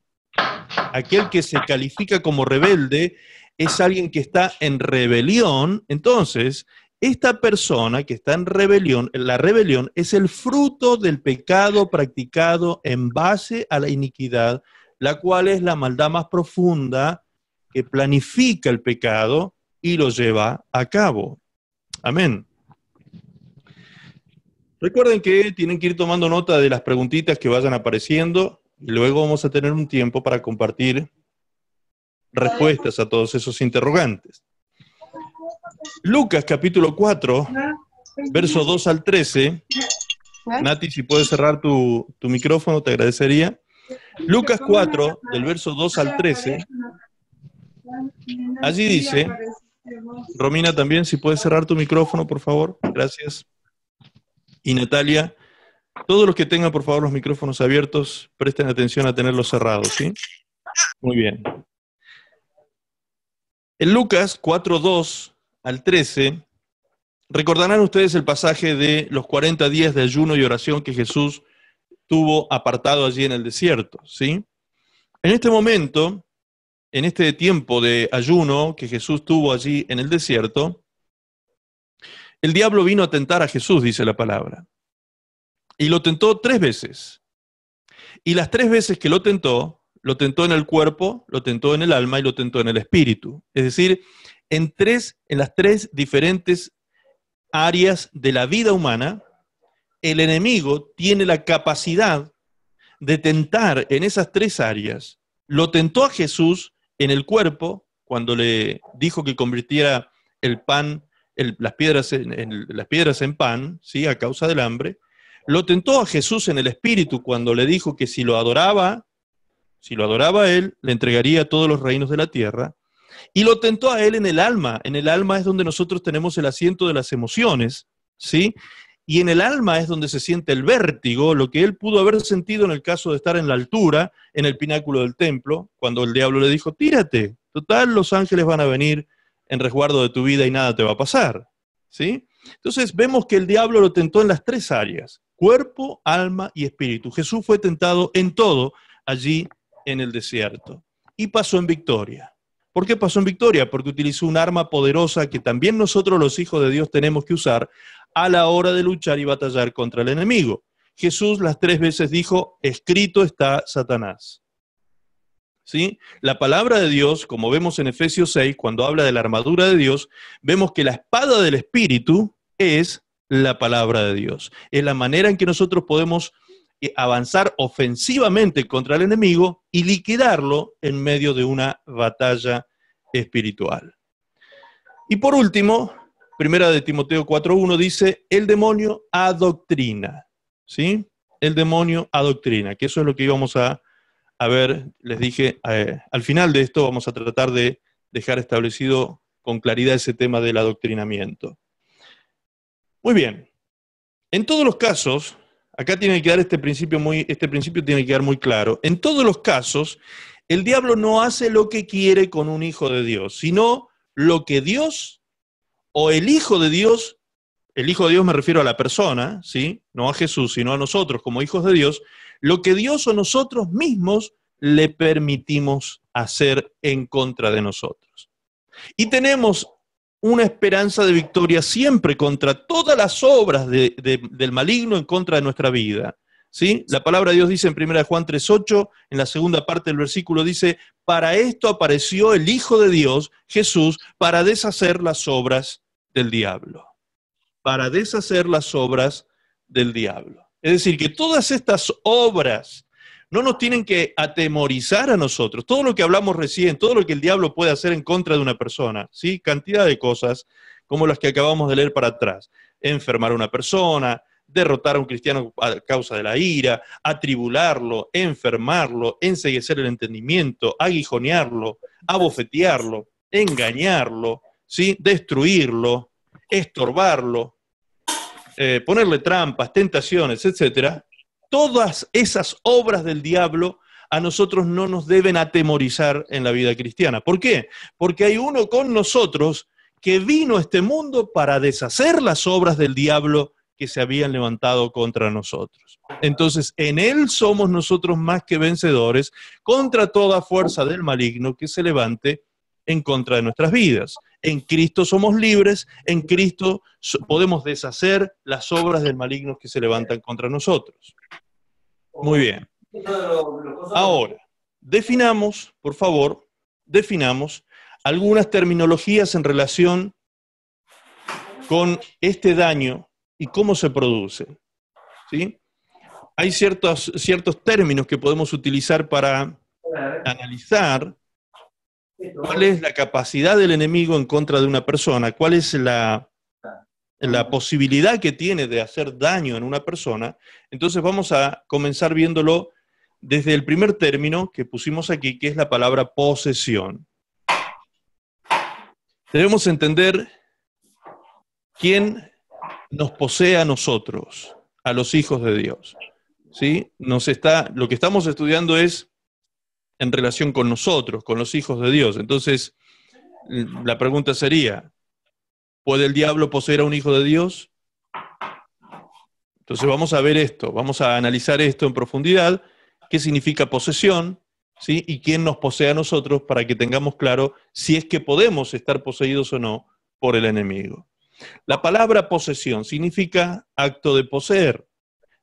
aquel que se califica como rebelde, es alguien que está en rebelión. Entonces, esta persona que está en rebelión, la rebelión es el fruto del pecado practicado en base a la iniquidad, la cual es la maldad más profunda que planifica el pecado y lo lleva a cabo. Amén. Recuerden que tienen que ir tomando nota de las preguntitas que vayan apareciendo y luego vamos a tener un tiempo para compartir respuestas a todos esos interrogantes. Lucas capítulo 4, verso 2 al 13. Nati, si puedes cerrar tu micrófono, te agradecería. Lucas 4, del verso 2 al 13. Allí dice, Romina también, si puedes cerrar tu micrófono, por favor. Gracias. Y Natalia, todos los que tengan, por favor, los micrófonos abiertos, presten atención a tenerlos cerrados, ¿sí? Muy bien. En Lucas 4, 2 al 13, recordarán ustedes el pasaje de los 40 días de ayuno y oración que Jesús tuvo apartado allí en el desierto, ¿sí? En este momento, en este tiempo de ayuno que Jesús tuvo allí en el desierto, el diablo vino a tentar a Jesús, dice la palabra. Y lo tentó 3 veces. Y las 3 veces que lo tentó en el cuerpo, lo tentó en el alma y lo tentó en el espíritu. Es decir, en las tres diferentes áreas de la vida humana, el enemigo tiene la capacidad de tentar en esas 3 áreas. Lo tentó a Jesús en el cuerpo, cuando le dijo que convirtiera el pan, las piedras en pan, ¿sí? A causa del hambre. Lo tentó a Jesús en el espíritu, cuando le dijo que si lo adoraba a él, le entregaría todos los reinos de la tierra. Y lo tentó a él en el alma. En el alma es donde nosotros tenemos el asiento de las emociones, ¿sí? Y en el alma es donde se siente el vértigo, lo que él pudo haber sentido en el caso de estar en la altura, en el pináculo del templo, cuando el diablo le dijo, tírate, total, los ángeles van a venir en resguardo de tu vida y nada te va a pasar, ¿sí? Entonces vemos que el diablo lo tentó en las 3 áreas, cuerpo, alma y espíritu. Jesús fue tentado en todo allí en el desierto y pasó en victoria. ¿Por qué pasó en victoria? Porque utilizó un arma poderosa que también nosotros los hijos de Dios tenemos que usar a la hora de luchar y batallar contra el enemigo. Jesús las 3 veces dijo, escrito está Satanás. ¿Sí? La palabra de Dios, como vemos en Efesios 6, cuando habla de la armadura de Dios, vemos que la espada del Espíritu es la palabra de Dios. Es la manera en que nosotros podemos avanzar ofensivamente contra el enemigo y liquidarlo en medio de una batalla espiritual. Y por último, Primera de Timoteo 4:1 dice, el demonio adoctrina, ¿sí? El demonio adoctrina, que eso es lo que íbamos a ver, les dije, al final de esto vamos a tratar de dejar establecido con claridad ese tema del adoctrinamiento. Muy bien, en todos los casos, acá tiene que quedar este principio tiene que quedar muy claro, en todos los casos, el diablo no hace lo que quiere con un hijo de Dios, sino lo que Dios o el Hijo de Dios me refiero a la persona, ¿sí? No a Jesús, sino a nosotros como hijos de Dios, lo que Dios o nosotros mismos le permitimos hacer en contra de nosotros. Y tenemos una esperanza de victoria siempre contra todas las obras del maligno en contra de nuestra vida, ¿sí? La palabra de Dios dice en 1 Juan 3:8, en la segunda parte del versículo dice, para esto apareció el Hijo de Dios, Jesús, para deshacer las obras del diablo. Para deshacer las obras del diablo. Es decir, que todas estas obras no nos tienen que atemorizar a nosotros. Todo lo que hablamos recién, todo lo que el diablo puede hacer en contra de una persona, ¿sí? Cantidad de cosas como las que acabamos de leer para atrás. Enfermar a una persona, derrotar a un cristiano a causa de la ira, atribularlo, enfermarlo, enceguecer el entendimiento, aguijonearlo, abofetearlo, engañarlo, ¿sí? Destruirlo, estorbarlo, ponerle trampas, tentaciones, etcétera. Todas esas obras del diablo a nosotros no nos deben atemorizar en la vida cristiana. ¿Por qué? Porque hay uno con nosotros que vino a este mundo para deshacer las obras del diablo que se habían levantado contra nosotros. Entonces, en él somos nosotros más que vencedores contra toda fuerza del maligno que se levante en contra de nuestras vidas. En Cristo somos libres, en Cristo podemos deshacer las obras del maligno que se levantan contra nosotros. Muy bien. Ahora, definamos, por favor, algunas terminologías en relación con este daño y cómo se produce, ¿sí? Hay ciertos términos que podemos utilizar para analizar cuál es la capacidad del enemigo en contra de una persona, cuál es la posibilidad que tiene de hacer daño en una persona. Entonces vamos a comenzar viéndolo desde el primer término que pusimos aquí, que es la palabra posesión. Debemos entender quién nos posee a nosotros, a los hijos de Dios, ¿sí? Lo que estamos estudiando es en relación con nosotros, con los hijos de Dios. Entonces, la pregunta sería, ¿puede el diablo poseer a un hijo de Dios? Entonces vamos a ver esto, vamos a analizar esto en profundidad, qué significa posesión, ¿sí? Y quién nos posee a nosotros para que tengamos claro si es que podemos estar poseídos o no por el enemigo. La palabra posesión significa acto de poseer,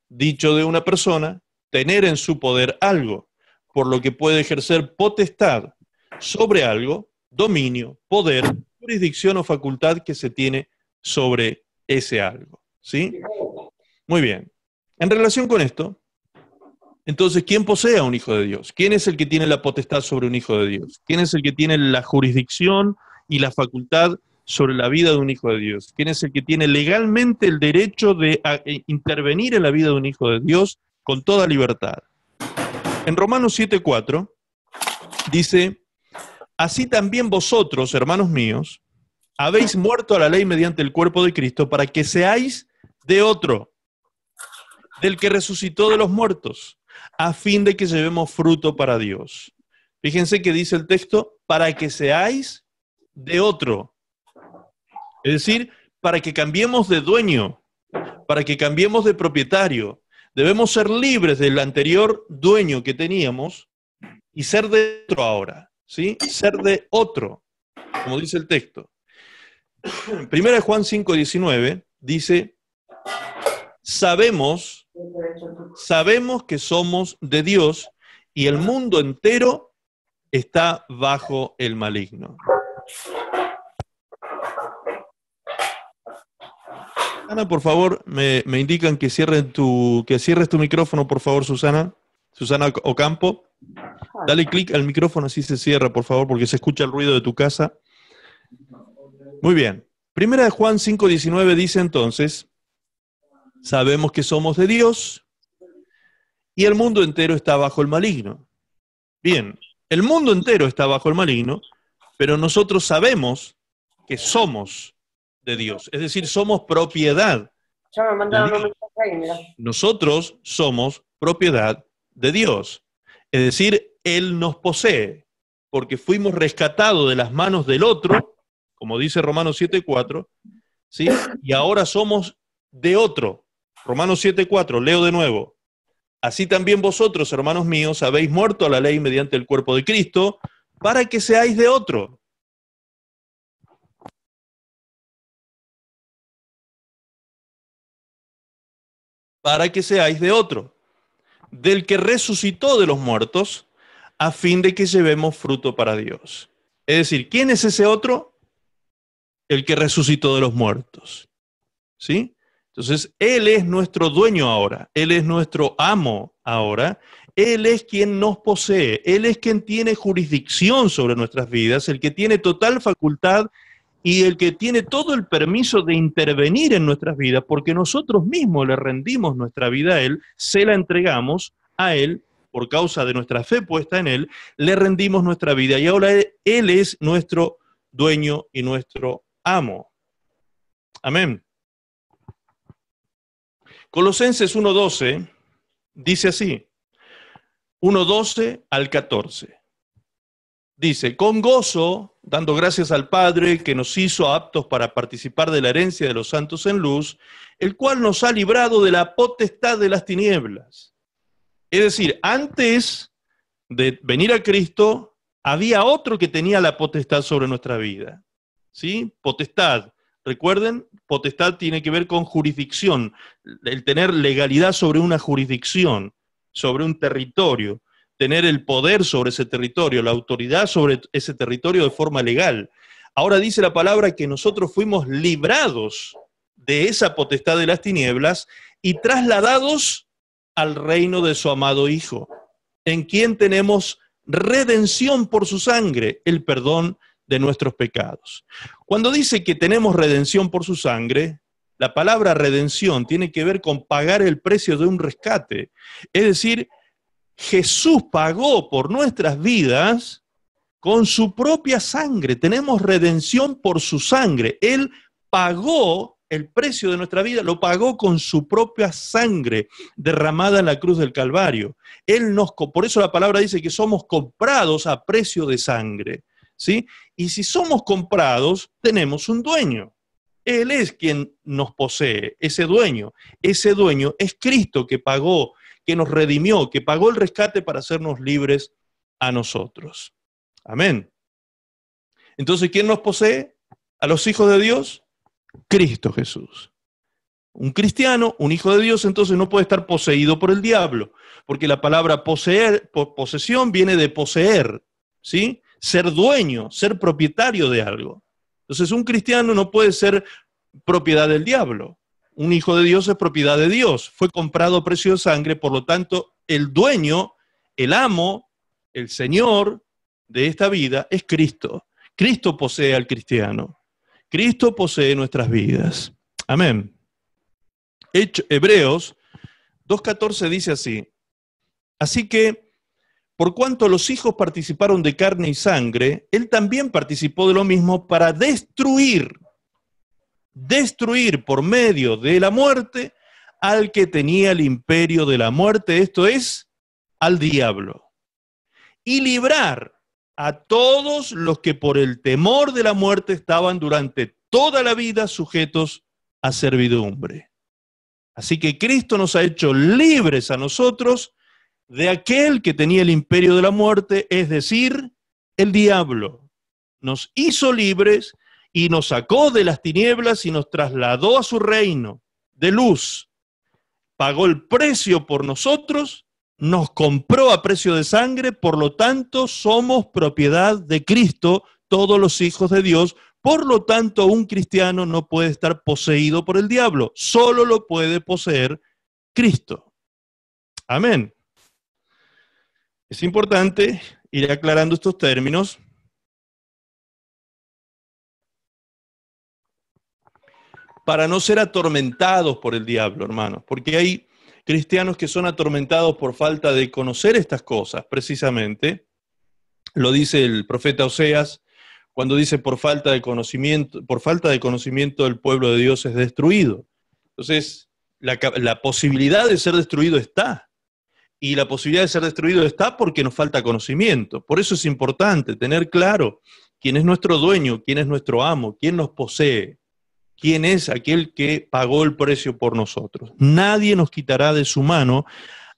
dicho de una persona, tener en su poder algo, por lo que puede ejercer potestad sobre algo, dominio, poder, jurisdicción o facultad que se tiene sobre ese algo, ¿sí? Muy bien. En relación con esto, entonces, ¿quién posee a un hijo de Dios? ¿Quién es el que tiene la potestad sobre un hijo de Dios? ¿Quién es el que tiene la jurisdicción y la facultad sobre la vida de un hijo de Dios? ¿Quién es el que tiene legalmente el derecho de intervenir en la vida de un hijo de Dios con toda libertad? En Romanos 7:4 dice, así también vosotros, hermanos míos, habéis muerto a la ley mediante el cuerpo de Cristo para que seáis de otro, del que resucitó de los muertos, a fin de que llevemos fruto para Dios. Fíjense que dice el texto, para que seáis de otro. Es decir, para que cambiemos de dueño, para que cambiemos de propietario. Debemos ser libres del anterior dueño que teníamos y ser de otro ahora, ¿sí? Ser de otro, como dice el texto. Primera de Juan 5:19 dice, sabemos que somos de Dios y el mundo entero está bajo el maligno. Susana, por favor, me indican que cierres tu micrófono, por favor, Susana. Susana Ocampo. Dale clic al micrófono, así se cierra, por favor, porque se escucha el ruido de tu casa. Muy bien. Primera de Juan 5:19 dice entonces, sabemos que somos de Dios y el mundo entero está bajo el maligno. Bien, el mundo entero está bajo el maligno, pero nosotros sabemos que somos de Dios, es decir, somos propiedad. Ya me mandaron un mensaje ahí, mira. Nosotros somos propiedad de Dios, es decir, Él nos posee, porque fuimos rescatados de las manos del otro, como dice Romanos 7:4, ¿sí? Y ahora somos de otro. Romanos 7:4, leo de nuevo. Así también vosotros, hermanos míos, habéis muerto a la ley mediante el cuerpo de Cristo, para que seáis de otro. Para que seáis de otro, del que resucitó de los muertos, a fin de que llevemos fruto para Dios. Es decir, ¿quién es ese otro? El que resucitó de los muertos. ¿Sí? Entonces, Él es nuestro dueño ahora, Él es nuestro amo ahora, Él es quien nos posee, Él es quien tiene jurisdicción sobre nuestras vidas, el que tiene total facultad y el que tiene todo el permiso de intervenir en nuestras vidas, porque nosotros mismos le rendimos nuestra vida a Él, se la entregamos a Él, por causa de nuestra fe puesta en Él, le rendimos nuestra vida y ahora Él es nuestro dueño y nuestro amo. Amén. Colosenses 1:12 dice así, 1:12 al 14. Dice, con gozo, dando gracias al Padre que nos hizo aptos para participar de la herencia de los santos en luz, el cual nos ha librado de la potestad de las tinieblas. Es decir, antes de venir a Cristo, había otro que tenía la potestad sobre nuestra vida. ¿Sí? Potestad. Recuerden, potestad tiene que ver con jurisdicción, el tener legalidad sobre una jurisdicción, sobre un territorio, tener el poder sobre ese territorio, la autoridad sobre ese territorio de forma legal. Ahora dice la palabra que nosotros fuimos librados de esa potestad de las tinieblas y trasladados al reino de su amado Hijo, en quien tenemos redención por su sangre, el perdón de nuestros pecados. Cuando dice que tenemos redención por su sangre, la palabra redención tiene que ver con pagar el precio de un rescate. Es decir, Jesús pagó por nuestras vidas con su propia sangre. Tenemos redención por su sangre. Él pagó el precio de nuestra vida, lo pagó con su propia sangre derramada en la cruz del Calvario. Por eso la palabra dice que somos comprados a precio de sangre, ¿sí? Y si somos comprados, tenemos un dueño. Él es quien nos posee, ese dueño. Ese dueño es Cristo que pagó, que nos redimió, que pagó el rescate para hacernos libres a nosotros. Amén. Entonces, ¿quién nos posee? ¿A los hijos de Dios? Cristo Jesús. Un cristiano, un hijo de Dios, entonces no puede estar poseído por el diablo, porque la palabra poseer, posesión viene de poseer, ¿sí? Ser dueño, ser propietario de algo. Entonces un cristiano no puede ser propiedad del diablo. Un hijo de Dios es propiedad de Dios. Fue comprado a precio de sangre, por lo tanto, el dueño, el amo, el Señor de esta vida es Cristo. Cristo posee al cristiano. Cristo posee nuestras vidas. Amén. Hebreos 2:14 dice así: así que, por cuanto los hijos participaron de carne y sangre, él también participó de lo mismo para destruir por medio de la muerte al que tenía el imperio de la muerte, esto es, al diablo, y librar a todos los que por el temor de la muerte estaban durante toda la vida sujetos a servidumbre. Así que Cristo nos ha hecho libres a nosotros de aquel que tenía el imperio de la muerte, es decir, el diablo. Nos hizo libres y nos sacó de las tinieblas y nos trasladó a su reino de luz. Pagó el precio por nosotros, nos compró a precio de sangre, por lo tanto somos propiedad de Cristo, todos los hijos de Dios. Por lo tanto, un cristiano no puede estar poseído por el diablo, solo lo puede poseer Cristo. Amén. Es importante ir aclarando estos términos para no ser atormentados por el diablo, hermanos, porque hay cristianos que son atormentados por falta de conocer estas cosas, precisamente. Lo dice el profeta Oseas cuando dice por falta de conocimiento el pueblo de Dios es destruido. Entonces, la posibilidad de ser destruido está. Y la posibilidad de ser destruido está porque nos falta conocimiento. Por eso es importante tener claro quién es nuestro dueño, quién es nuestro amo, quién nos posee, quién es aquel que pagó el precio por nosotros. Nadie nos quitará de su mano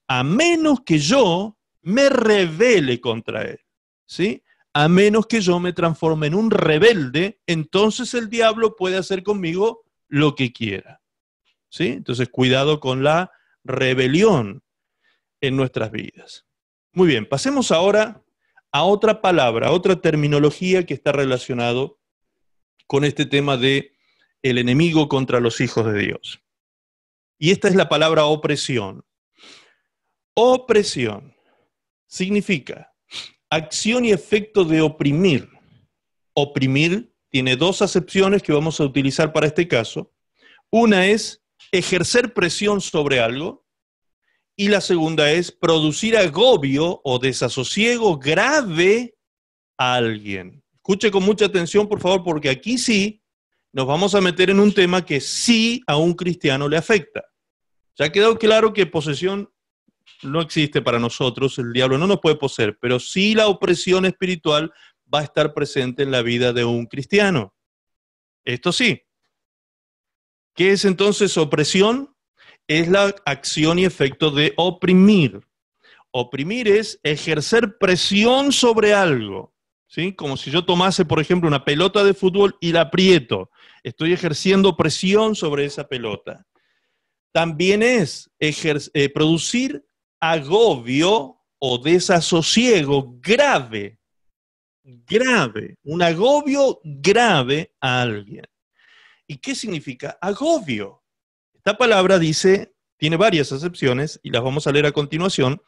a menos que yo me rebele contra él, ¿sí? A menos que yo me transforme en un rebelde, entonces el diablo puede hacer conmigo lo que quiera, ¿sí? Entonces, cuidado con la rebelión en nuestras vidas. Muy bien, pasemos ahora a otra palabra, a otra terminología que está relacionado con este tema de el enemigo contra los hijos de Dios. Y esta es la palabra opresión. Opresión significa acción y efecto de oprimir. Oprimir tiene dos acepciones que vamos a utilizar para este caso. Una es ejercer presión sobre algo y la segunda es producir agobio o desasosiego grave a alguien. Escuche con mucha atención, por favor, porque aquí sí nos vamos a meter en un tema que sí a un cristiano le afecta. Ya ha quedado claro que posesión no existe para nosotros, el diablo no nos puede poseer, pero sí la opresión espiritual va a estar presente en la vida de un cristiano. Esto sí. ¿Qué es entonces opresión? Es la acción y efecto de oprimir. Oprimir es ejercer presión sobre algo, ¿sí? Como si yo tomase, por ejemplo, una pelota de fútbol y la aprieto. Estoy ejerciendo presión sobre esa pelota. También es producir agobio o desasosiego grave, un agobio grave a alguien. ¿Y qué significa agobio? Esta palabra tiene varias acepciones y las vamos a leer a continuación.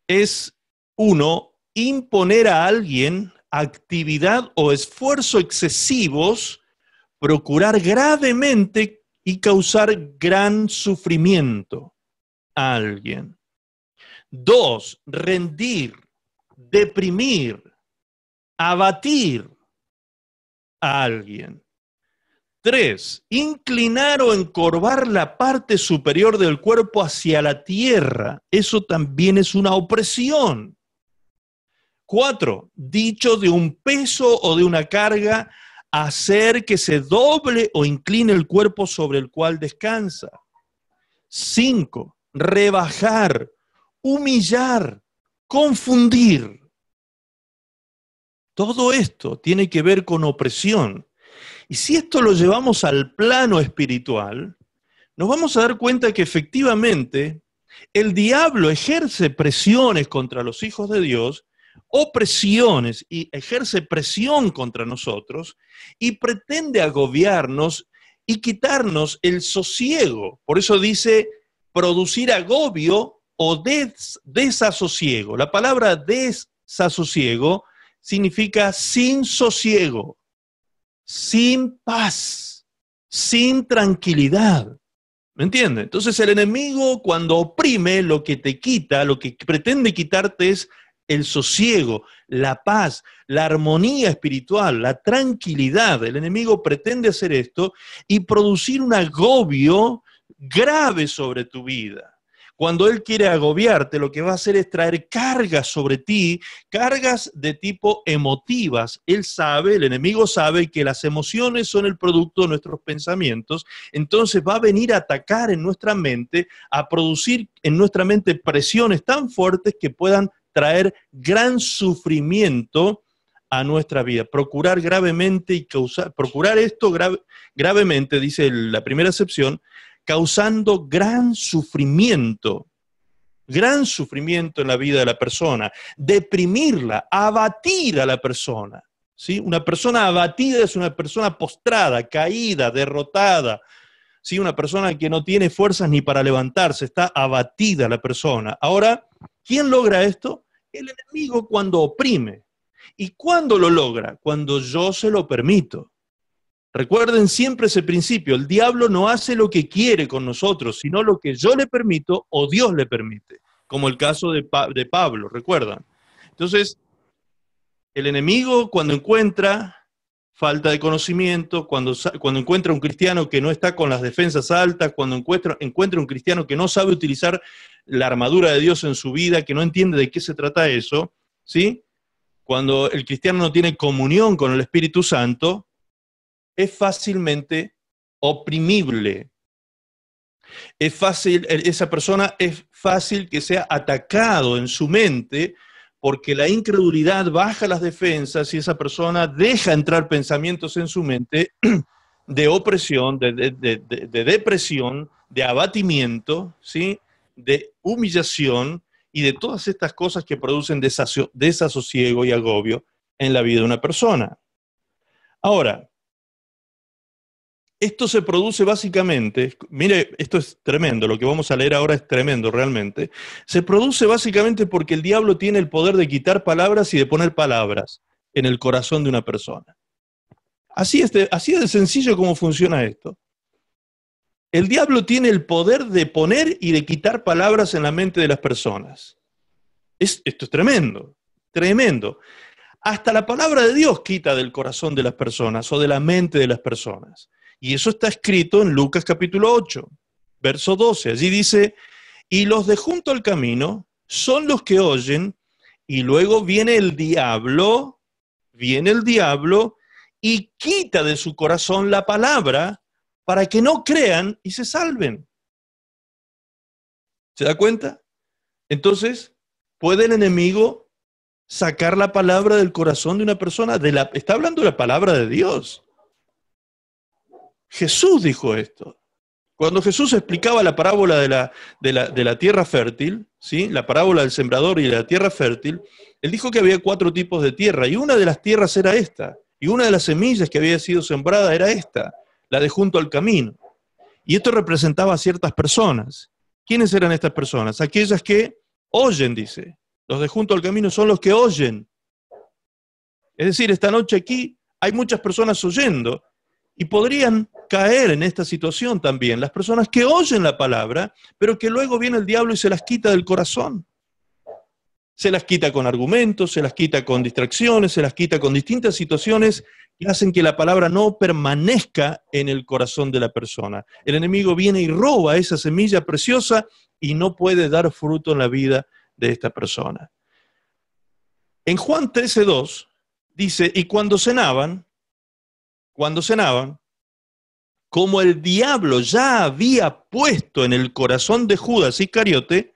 Es, uno, imponer a alguien actividad o esfuerzo excesivos, procurar gravemente y causar gran sufrimiento a alguien. Dos, rendir, deprimir, abatir a alguien. Tres, inclinar o encorvar la parte superior del cuerpo hacia la tierra. Eso también es una opresión. Cuatro, dicho de un peso o de una carga, hacer que se doble o incline el cuerpo sobre el cual descansa. 5, rebajar, humillar, confundir. Todo esto tiene que ver con opresión. Y si esto lo llevamos al plano espiritual, nos vamos a dar cuenta que efectivamente el diablo ejerce presiones contra los hijos de Dios, opresiones, y ejerce presión contra nosotros y pretende agobiarnos y quitarnos el sosiego. Por eso dice producir agobio o desasosiego. La palabra desasosiego significa sin sosiego, sin paz, sin tranquilidad. ¿Me entiendes? Entonces el enemigo cuando oprime, lo que te quita, lo que pretende quitarte es el sosiego, la paz, la armonía espiritual, la tranquilidad. El enemigo pretende hacer esto y producir un agobio grave sobre tu vida. Cuando él quiere agobiarte, lo que va a hacer es traer cargas sobre ti, cargas de tipo emotivas. Él sabe, el enemigo sabe que las emociones son el producto de nuestros pensamientos, entonces va a venir a atacar en nuestra mente, a producir en nuestra mente presiones tan fuertes que puedan traer gran sufrimiento a nuestra vida. Procurar gravemente y procurar esto gravemente, dice la primera acepción, causando gran sufrimiento en la vida de la persona, deprimirla, abatir a la persona, ¿sí? Una persona abatida es una persona postrada, caída, derrotada, ¿sí? Una persona que no tiene fuerzas ni para levantarse, está abatida la persona. Ahora, ¿quién logra esto? El enemigo cuando oprime. ¿Y cuándo lo logra? Cuando yo se lo permito. Recuerden siempre ese principio, el diablo no hace lo que quiere con nosotros, sino lo que yo le permito o Dios le permite, como el caso de Pablo, ¿recuerdan? Entonces, el enemigo cuando encuentra falta de conocimiento, cuando encuentra un cristiano que no está con las defensas altas, cuando encuentra un cristiano que no sabe utilizar la armadura de Dios en su vida, que no entiende de qué se trata eso, ¿sí? Cuando el cristiano no tiene comunión con el Espíritu Santo, es fácilmente oprimible. Esa persona es fácil que sea atacado en su mente porque la incredulidad baja las defensas y esa persona deja entrar pensamientos en su mente de opresión, de depresión, de abatimiento, ¿sí? De humillación y de todas estas cosas que producen desasosiego y agobio en la vida de una persona. Ahora, esto se produce básicamente, mire, esto es tremendo, lo que vamos a leer ahora es tremendo realmente, se produce básicamente porque el diablo tiene el poder de quitar palabras y de poner palabras en el corazón de una persona. Así es de sencillo como funciona esto. El diablo tiene el poder de poner y de quitar palabras en la mente de las personas. Esto es tremendo, tremendo. Hasta la palabra de Dios quita del corazón de las personas o de la mente de las personas. Y eso está escrito en Lucas capítulo 8, verso 12. Allí dice, y los de junto al camino son los que oyen, y luego viene el diablo y quita de su corazón la palabra para que no crean y se salven. ¿Se da cuenta? Entonces, ¿puede el enemigo sacar la palabra del corazón de una persona? Está hablando de la palabra de Dios. Jesús dijo esto. Cuando Jesús explicaba la parábola de la tierra fértil, ¿sí? La parábola del sembrador y de la tierra fértil, él dijo que había 4 tipos de tierra, y una de las tierras era esta, y una de las semillas que había sido sembrada era esta, la de junto al camino. Y esto representaba a ciertas personas. ¿Quiénes eran estas personas? Aquellas que oyen, dice. Los de junto al camino son los que oyen. Es decir, esta noche aquí hay muchas personas oyendo, y podrían caer en esta situación también, las personas que oyen la palabra, pero que luego viene el diablo y se las quita del corazón. Se las quita con argumentos, se las quita con distracciones, se las quita con distintas situaciones que hacen que la palabra no permanezca en el corazón de la persona. El enemigo viene y roba esa semilla preciosa y no puede dar fruto en la vida de esta persona. En Juan 13:2 dice, y cuando cenaban, como el diablo ya había puesto en el corazón de Judas Iscariote,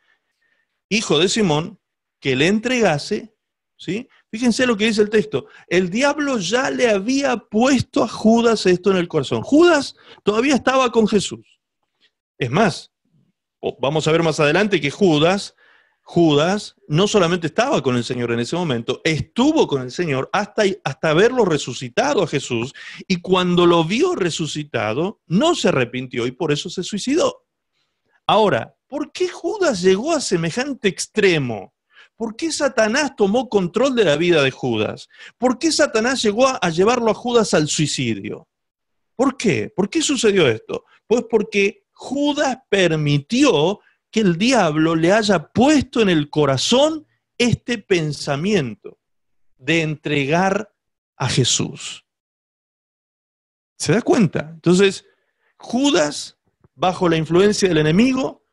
hijo de Simón, que le entregase, ¿sí? Fíjense lo que dice el texto. El diablo ya le había puesto a Judas esto en el corazón. Judas todavía estaba con Jesús. Es más, vamos a ver más adelante que Judas Judas no solamente estaba con el Señor en ese momento, estuvo con el Señor hasta verlo resucitado a Jesús, y cuando lo vio resucitado, no se arrepintió y por eso se suicidó. Ahora, ¿por qué Judas llegó a semejante extremo? ¿Por qué Satanás tomó control de la vida de Judas? ¿Por qué Satanás llegó a llevarlo a Judas al suicidio? ¿Por qué? ¿Por qué sucedió esto? Pues porque Judas permitió que el diablo le haya puesto en el corazón este pensamiento de entregar a Jesús. ¿Se da cuenta? Entonces, Judas, bajo la influencia del enemigo,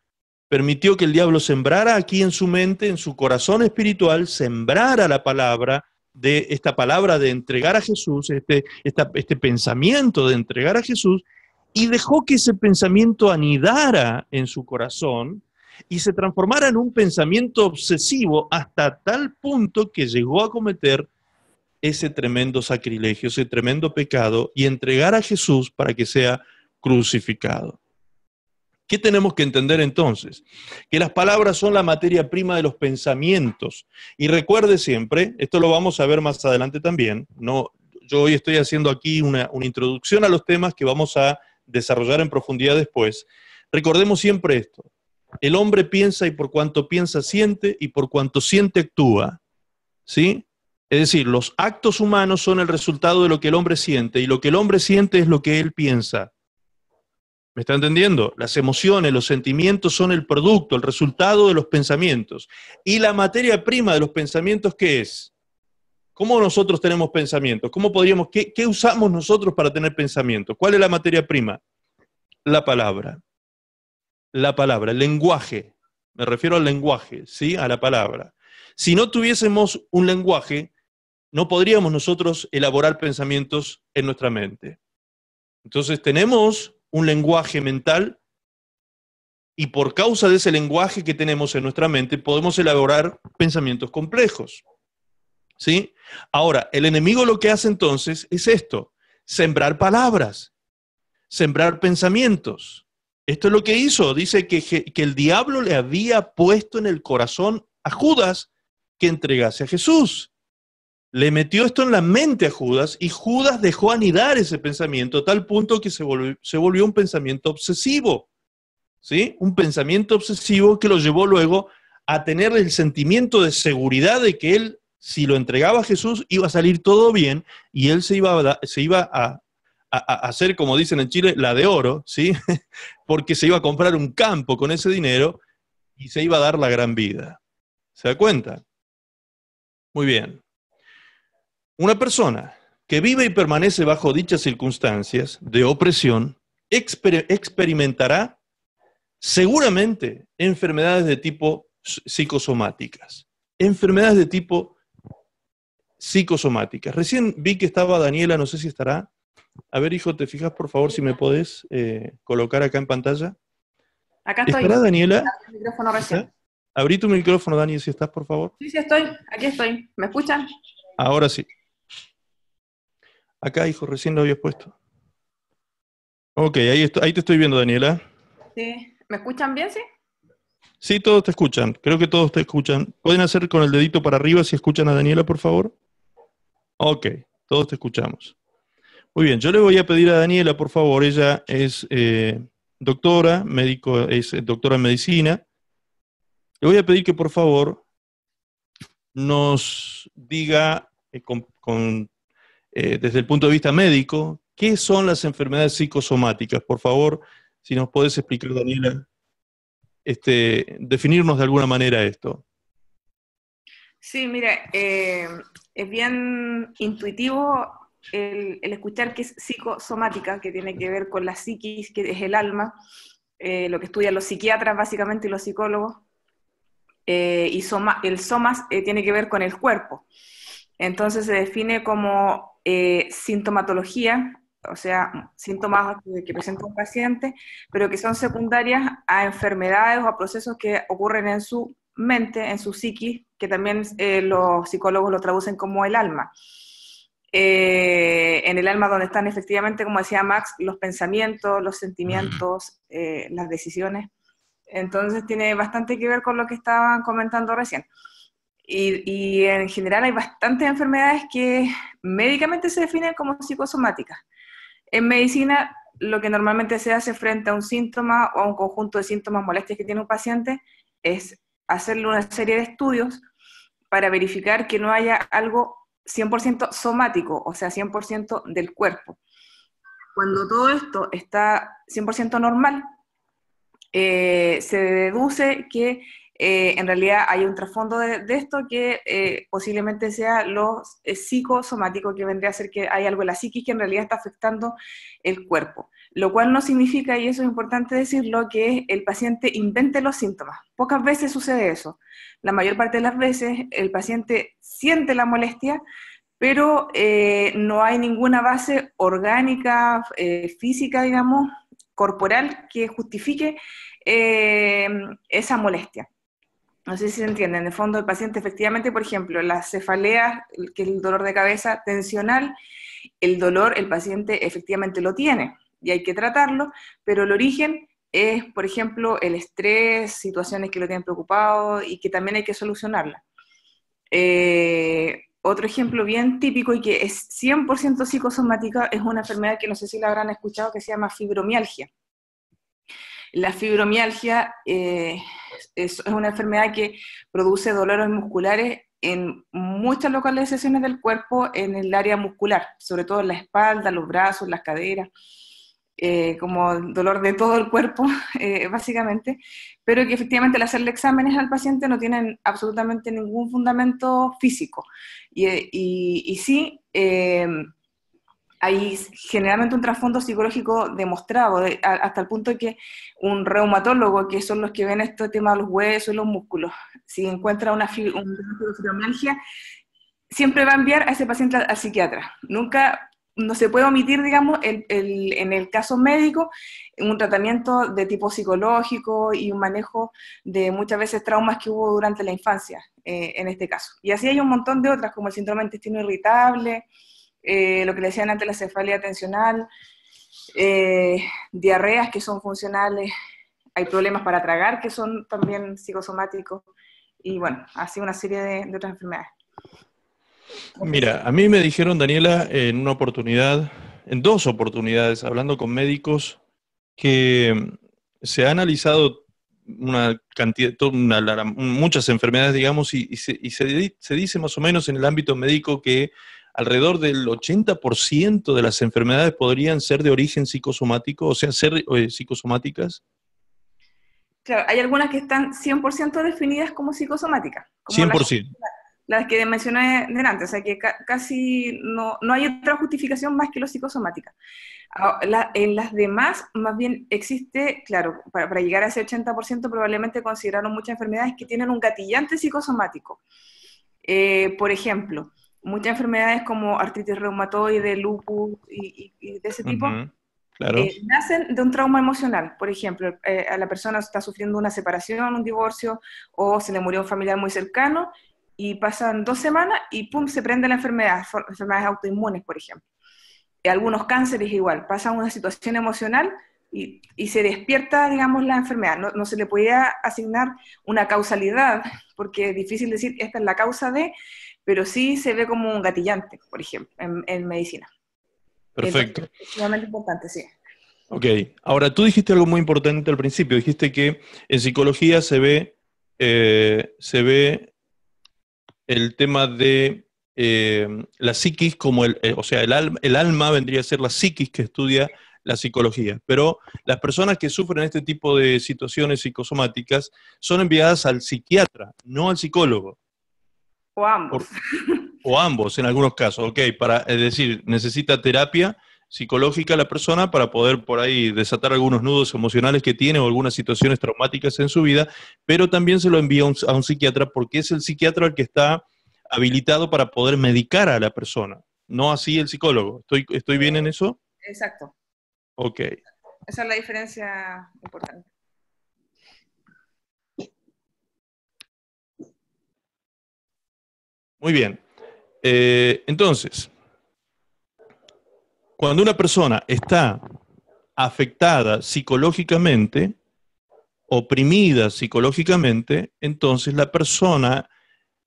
permitió que el diablo sembrara aquí en su mente, en su corazón espiritual, sembrara la palabra de esta palabra de entregar a Jesús, este pensamiento de entregar a Jesús, y dejó que ese pensamiento anidara en su corazón y se transformara en un pensamiento obsesivo hasta tal punto que llegó a cometer ese tremendo sacrilegio, ese tremendo pecado, y entregar a Jesús para que sea crucificado. ¿Qué tenemos que entender entonces? Que las palabras son la materia prima de los pensamientos. Y recuerde siempre, esto lo vamos a ver más adelante también, yo hoy estoy haciendo aquí una introducción a los temas que vamos a desarrollar en profundidad después. Recordemos siempre esto: el hombre piensa y por cuanto piensa siente, y por cuanto siente actúa, ¿sí? Es decir, los actos humanos son el resultado de lo que el hombre siente, y lo que el hombre siente es lo que él piensa. ¿Me está entendiendo? Las emociones, los sentimientos son el producto, el resultado de los pensamientos. ¿Y la materia prima de los pensamientos qué es? ¿Cómo nosotros tenemos pensamientos? ¿Qué usamos nosotros para tener pensamientos? ¿Cuál es la materia prima? La palabra. La palabra, el lenguaje. Me refiero al lenguaje, ¿sí? A la palabra. Si no tuviésemos un lenguaje, no podríamos nosotros elaborar pensamientos en nuestra mente. Entonces tenemos un lenguaje mental, y por causa de ese lenguaje que tenemos en nuestra mente podemos elaborar pensamientos complejos, ¿sí? Ahora, el enemigo lo que hace entonces es esto: sembrar palabras, sembrar pensamientos. Esto es lo que hizo. Dice que el diablo le había puesto en el corazón a Judas que entregase a Jesús. Le metió esto en la mente a Judas, y Judas dejó anidar ese pensamiento a tal punto que se volvió un pensamiento obsesivo, ¿sí? Un pensamiento obsesivo que lo llevó luego a tener el sentimiento de seguridad de que él, si lo entregaba a Jesús, iba a salir todo bien, y él se iba a hacer, como dicen en Chile, la de oro, ¿sí? Porque se iba a comprar un campo con ese dinero y se iba a dar la gran vida. ¿Se da cuenta? Muy bien. Una persona que vive y permanece bajo dichas circunstancias de opresión experimentará seguramente enfermedades de tipo psicosomáticas. Enfermedades de tipo psicosomáticas. Recién vi que estaba Daniela, no sé si estará. A ver, hijo, ¿te fijas por favor si me podés colocar acá en pantalla? Acá estoy. ¿Estará Daniela? Abrí el micrófono recién. Abrí tu micrófono, Dani, si estás, por favor. Sí, estoy. Aquí estoy. ¿Me escuchan? Ahora sí. Acá, hijo, recién lo habías puesto. Ok, ahí te estoy viendo, Daniela. Sí. ¿Me escuchan bien, sí? Sí, todos te escuchan. Creo que todos te escuchan. ¿Pueden hacer con el dedito para arriba si escuchan a Daniela, por favor? Ok, todos te escuchamos. Muy bien, yo le voy a pedir a Daniela, por favor, ella es doctora, es doctora en medicina. Le voy a pedir que, por favor, nos diga desde el punto de vista médico, ¿qué son las enfermedades psicosomáticas? Por favor, si nos podés explicar, Daniela, definirnos de alguna manera esto. Sí, mire, es bien intuitivo el escuchar que es psicosomática, que tiene que ver con la psiquis, que es el alma, lo que estudian los psiquiatras básicamente y los psicólogos, y el somas tiene que ver con el cuerpo. Entonces se define como sintomatología, o sea, síntomas que presenta un paciente, pero que son secundarias a enfermedades o a procesos que ocurren en su mente, en su psiquis, que también los psicólogos lo traducen como el alma. En el alma donde están efectivamente, como decía Max, los pensamientos, los sentimientos, las decisiones. Entonces tiene bastante que ver con lo que estaban comentando recién. Y en general hay bastantes enfermedades que médicamente se definen como psicosomáticas. En medicina, lo que normalmente se hace frente a un síntoma o a un conjunto de síntomas, molestias que tiene un paciente, es hacerle una serie de estudios para verificar que no haya algo 100% somático, o sea, 100% del cuerpo. Cuando todo esto está 100% normal, se deduce que en realidad hay un trasfondo de esto que posiblemente sea lo psicosomático, que vendría a ser que hay algo en la psiquis que en realidad está afectando el cuerpo. Lo cual no significa, y eso es importante decirlo, que el paciente invente los síntomas. Pocas veces sucede eso. La mayor parte de las veces el paciente siente la molestia, pero no hay ninguna base orgánica, física, digamos, corporal que justifique esa molestia. No sé si se entiende. En el fondo, el paciente efectivamente, por ejemplo, la cefalea, que es el dolor de cabeza tensional, el dolor el paciente efectivamente lo tiene y hay que tratarlo, pero el origen es, por ejemplo, el estrés, situaciones que lo tienen preocupado y que también hay que solucionarla. Otro ejemplo bien típico y que es 100% psicosomática es una enfermedad que no sé si la habrán escuchado, que se llama fibromialgia. La fibromialgia es una enfermedad que produce dolores musculares en muchas localizaciones del cuerpo en el área muscular, sobre todo en la espalda, los brazos, las caderas, como dolor de todo el cuerpo, básicamente, pero que efectivamente al hacerle exámenes al paciente no tienen absolutamente ningún fundamento físico. Y sí, hay generalmente un trasfondo psicológico demostrado, hasta el punto de que un reumatólogo, que son los que ven este tema de los huesos y los músculos, si encuentra un de fibromialgia, siempre va a enviar a ese paciente al psiquiatra. Nunca, no se puede omitir, digamos, en el caso médico, un tratamiento de tipo psicológico y un manejo de muchas veces traumas que hubo durante la infancia, en este caso. Y así hay un montón de otras, como el síndrome de intestino irritable, lo que le decían antes, la cefalea tensional, diarreas que son funcionales, hay problemas para tragar que son también psicosomáticos, y bueno, así una serie de otras enfermedades. Mira, a mí me dijeron, Daniela, en una oportunidad, en dos oportunidades, hablando con médicos, que se ha analizado una cantidad, muchas enfermedades, digamos, se dice más o menos en el ámbito médico que alrededor del 80% de las enfermedades podrían ser de origen psicosomático, o sea, ser psicosomáticas. Claro, hay algunas que están 100% definidas como psicosomáticas, como 100%. las que mencioné delante, o sea que casi no hay otra justificación más que lo psicosomática. En las demás, más bien existe, claro, para llegar a ese 80% probablemente consideraron muchas enfermedades que tienen un gatillante psicosomático. Por ejemplo, muchas enfermedades como artritis reumatoide, lupus y de ese tipo, claro. nacen de un trauma emocional. Por ejemplo, a la persona está sufriendo una separación, un divorcio, o se le murió un familiar muy cercano, y pasan 2 semanas y pum, se prende la enfermedad, enfermedades autoinmunes, por ejemplo. Algunos cánceres igual, pasa una situación emocional y se despierta, digamos, la enfermedad. No se le podía asignar una causalidad, porque es difícil decir esta es la causa de, pero sí se ve como un gatillante, por ejemplo, en medicina. Perfecto. Entonces, es sumamente importante, sí. Ok, ahora tú dijiste algo muy importante al principio, dijiste que en psicología se ve el tema de la psiquis como o sea, el alma vendría a ser la psiquis que estudia la psicología, pero las personas que sufren este tipo de situaciones psicosomáticas son enviadas al psiquiatra, no al psicólogo. O ambos. O ambos en algunos casos, ok, es decir, necesita terapia psicológica la persona para poder por ahí desatar algunos nudos emocionales que tiene o algunas situaciones traumáticas en su vida, pero también se lo envía a un psiquiatra porque es el psiquiatra el que está habilitado para poder medicar a la persona, no así el psicólogo. ¿Estoy bien en eso? Exacto. Ok. Esa es la diferencia importante. Muy bien. Entonces, cuando una persona está afectada psicológicamente, oprimida psicológicamente, entonces la persona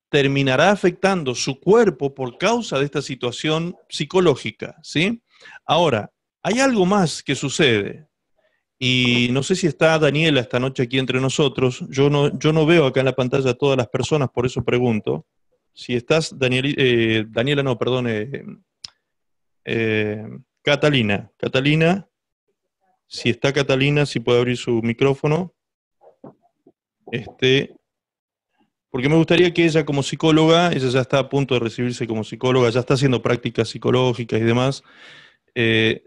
terminará afectando su cuerpo por causa de esta situación psicológica, ¿sí? Ahora, hay algo más que sucede, y no sé si está Daniela esta noche aquí entre nosotros. Yo no veo acá en la pantalla a todas las personas, por eso pregunto. Si estás, Daniela, no, perdón, Catalina. Catalina, si está Catalina, si puede abrir su micrófono. Porque me gustaría que ella como psicóloga, ella ya está a punto de recibirse como psicóloga, ya está haciendo prácticas psicológicas y demás.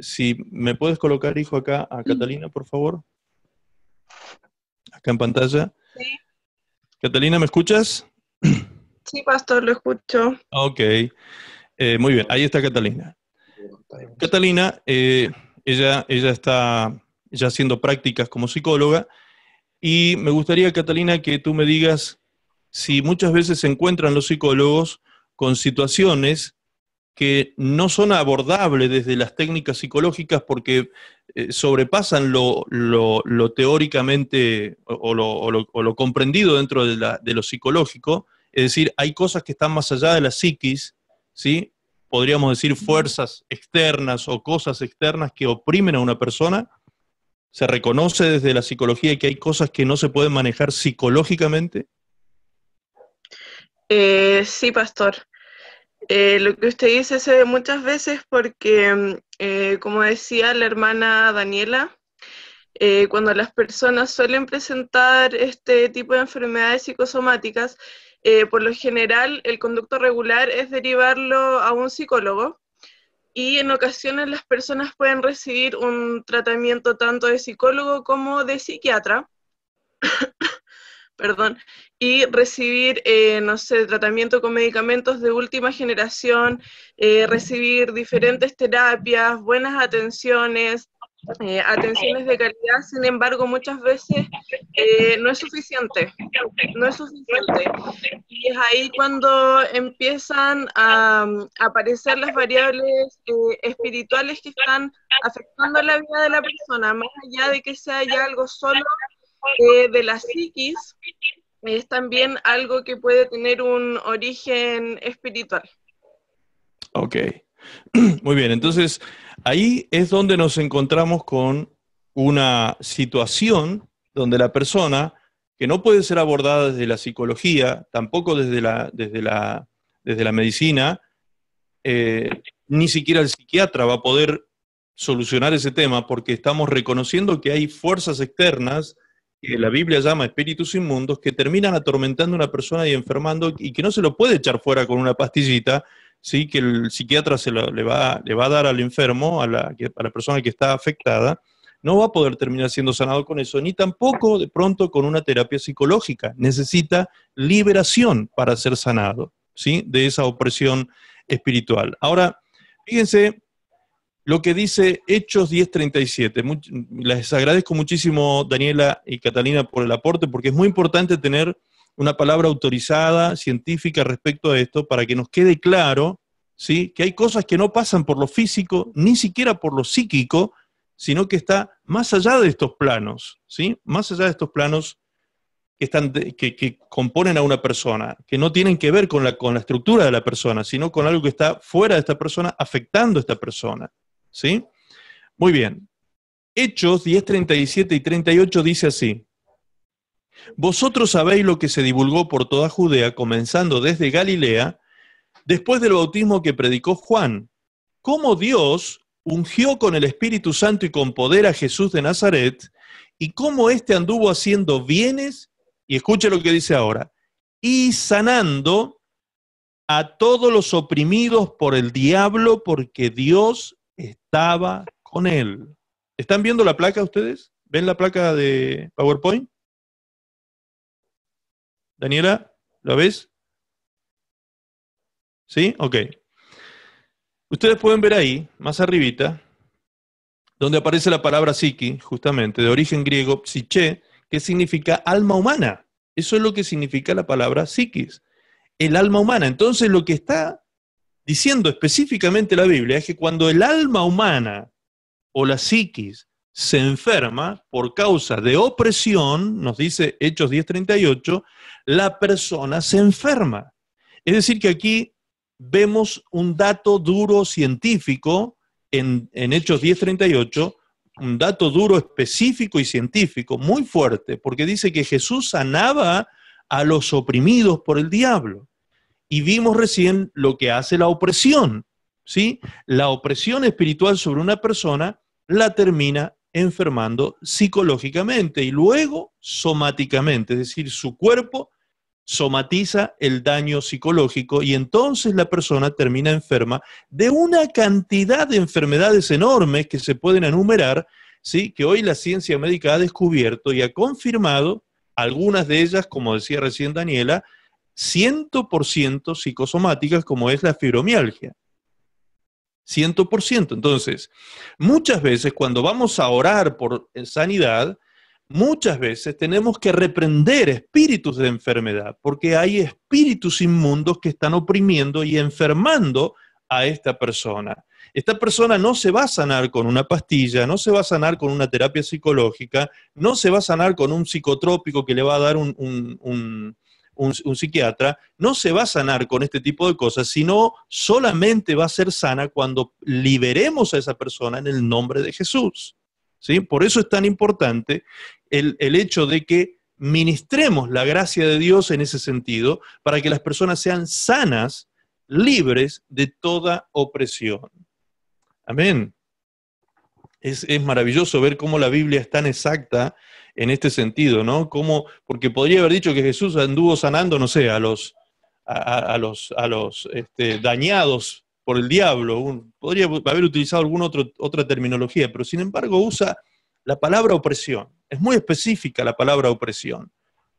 Si me puedes colocar, hijo, acá a Catalina, por favor. Acá en pantalla. Sí, Catalina, ¿me escuchas? sí, pastor, lo escucho. Ok, muy bien, ahí está Catalina. Catalina, ella está ya haciendo prácticas como psicóloga, y me gustaría, Catalina, que tú me digas si muchas veces se encuentran los psicólogos con situaciones que no son abordables desde las técnicas psicológicas porque sobrepasan lo teóricamente o lo comprendido dentro de lo psicológico. Es decir, hay cosas que están más allá de la psiquis, ¿sí? Podríamos decir fuerzas externas o cosas externas que oprimen a una persona. Se reconoce desde la psicología que hay cosas que no se pueden manejar psicológicamente. Sí, pastor. Lo que usted dice se ve muchas veces porque, como decía la hermana Daniela, cuando las personas suelen presentar este tipo de enfermedades psicosomáticas, por lo general el conducto regular es derivarlo a un psicólogo, y en ocasiones las personas pueden recibir un tratamiento tanto de psicólogo como de psiquiatra, perdón, y recibir, no sé, tratamiento con medicamentos de última generación, recibir diferentes terapias, buenas atenciones, atenciones de calidad. Sin embargo, muchas veces no es suficiente, no es suficiente. Y es ahí cuando empiezan a aparecer las variables espirituales que están afectando la vida de la persona, más allá de que sea ya algo solo de la psiquis. Es también algo que puede tener un origen espiritual. Ok, muy bien. Entonces, ahí es donde nos encontramos con una situación donde la persona, que no puede ser abordada desde la psicología, tampoco desde la medicina, ni siquiera el psiquiatra va a poder solucionar ese tema porque estamos reconociendo que hay fuerzas externas que la Biblia llama espíritus inmundos que terminan atormentando a una persona y enfermando, y que no se lo puede echar fuera con una pastillita, ¿sí? Que el psiquiatra le va a dar al enfermo, a la persona que está afectada. No va a poder terminar siendo sanado con eso, ni tampoco de pronto con una terapia psicológica. Necesita liberación para ser sanado, ¿sí? De esa opresión espiritual. Ahora, fíjense lo que dice Hechos 10:37. Les agradezco muchísimo, Daniela y Catalina, por el aporte, porque es muy importante tener una palabra autorizada, científica, respecto a esto, para que nos quede claro, ¿sí? Que hay cosas que no pasan por lo físico, ni siquiera por lo psíquico, sino que está más allá de estos planos, ¿sí? Más allá de estos planos que componen a una persona, que no tienen que ver con la estructura de la persona, sino con algo que está fuera de esta persona, afectando a esta persona, ¿sí? Muy bien. Hechos 10:37 y 38 dice así: vosotros sabéis lo que se divulgó por toda Judea, comenzando desde Galilea, después del bautismo que predicó Juan, cómo Dios ungió con el Espíritu Santo y con poder a Jesús de Nazaret, y cómo éste anduvo haciendo bienes, y escuche lo que dice ahora, y sanando a todos los oprimidos por el diablo, porque Dios estaba con él. ¿Están viendo la placa ustedes? ¿Ven la placa de PowerPoint? Daniela, ¿la ves? ¿Sí? Ok. Ustedes pueden ver ahí, más arribita, donde aparece la palabra psiqui, justamente, de origen griego, psiche, que significa alma humana. Eso es lo que significa la palabra psiquis, el alma humana. Entonces, lo que está diciendo específicamente la Biblia es que cuando el alma humana o la psiquis se enferma por causa de opresión, nos dice Hechos 10:38, la persona se enferma. Es decir, que aquí vemos un dato duro científico en Hechos 10:38, un dato duro específico y científico muy fuerte, porque dice que Jesús sanaba a los oprimidos por el diablo. Y vimos recién lo que hace la opresión, ¿sí? La opresión espiritual sobre una persona la termina enfermando psicológicamente y luego somáticamente, es decir, su cuerpo somatiza el daño psicológico y entonces la persona termina enferma de una cantidad de enfermedades enormes que se pueden enumerar, ¿sí? Que hoy la ciencia médica ha descubierto y ha confirmado, algunas de ellas, como decía recién Daniela, 100% psicosomáticas, como es la fibromialgia. 100%. Entonces, muchas veces cuando vamos a orar por sanidad, muchas veces tenemos que reprender espíritus de enfermedad, porque hay espíritus inmundos que están oprimiendo y enfermando a esta persona. Esta persona no se va a sanar con una pastilla, no se va a sanar con una terapia psicológica, no se va a sanar con un psicotrópico que le va a dar un psiquiatra, no se va a sanar con este tipo de cosas, sino solamente va a ser sana cuando liberemos a esa persona en el nombre de Jesús. ¿Sí? Por eso es tan importante el hecho de que ministremos la gracia de Dios en ese sentido, para que las personas sean sanas, libres de toda opresión. Amén. Es maravilloso ver cómo la Biblia es tan exacta en este sentido, ¿no? Porque podría haber dicho que Jesús anduvo sanando, no sé, a los dañados por el diablo. Podría haber utilizado alguna otra terminología, pero sin embargo usa la palabra opresión. Es muy específica la palabra opresión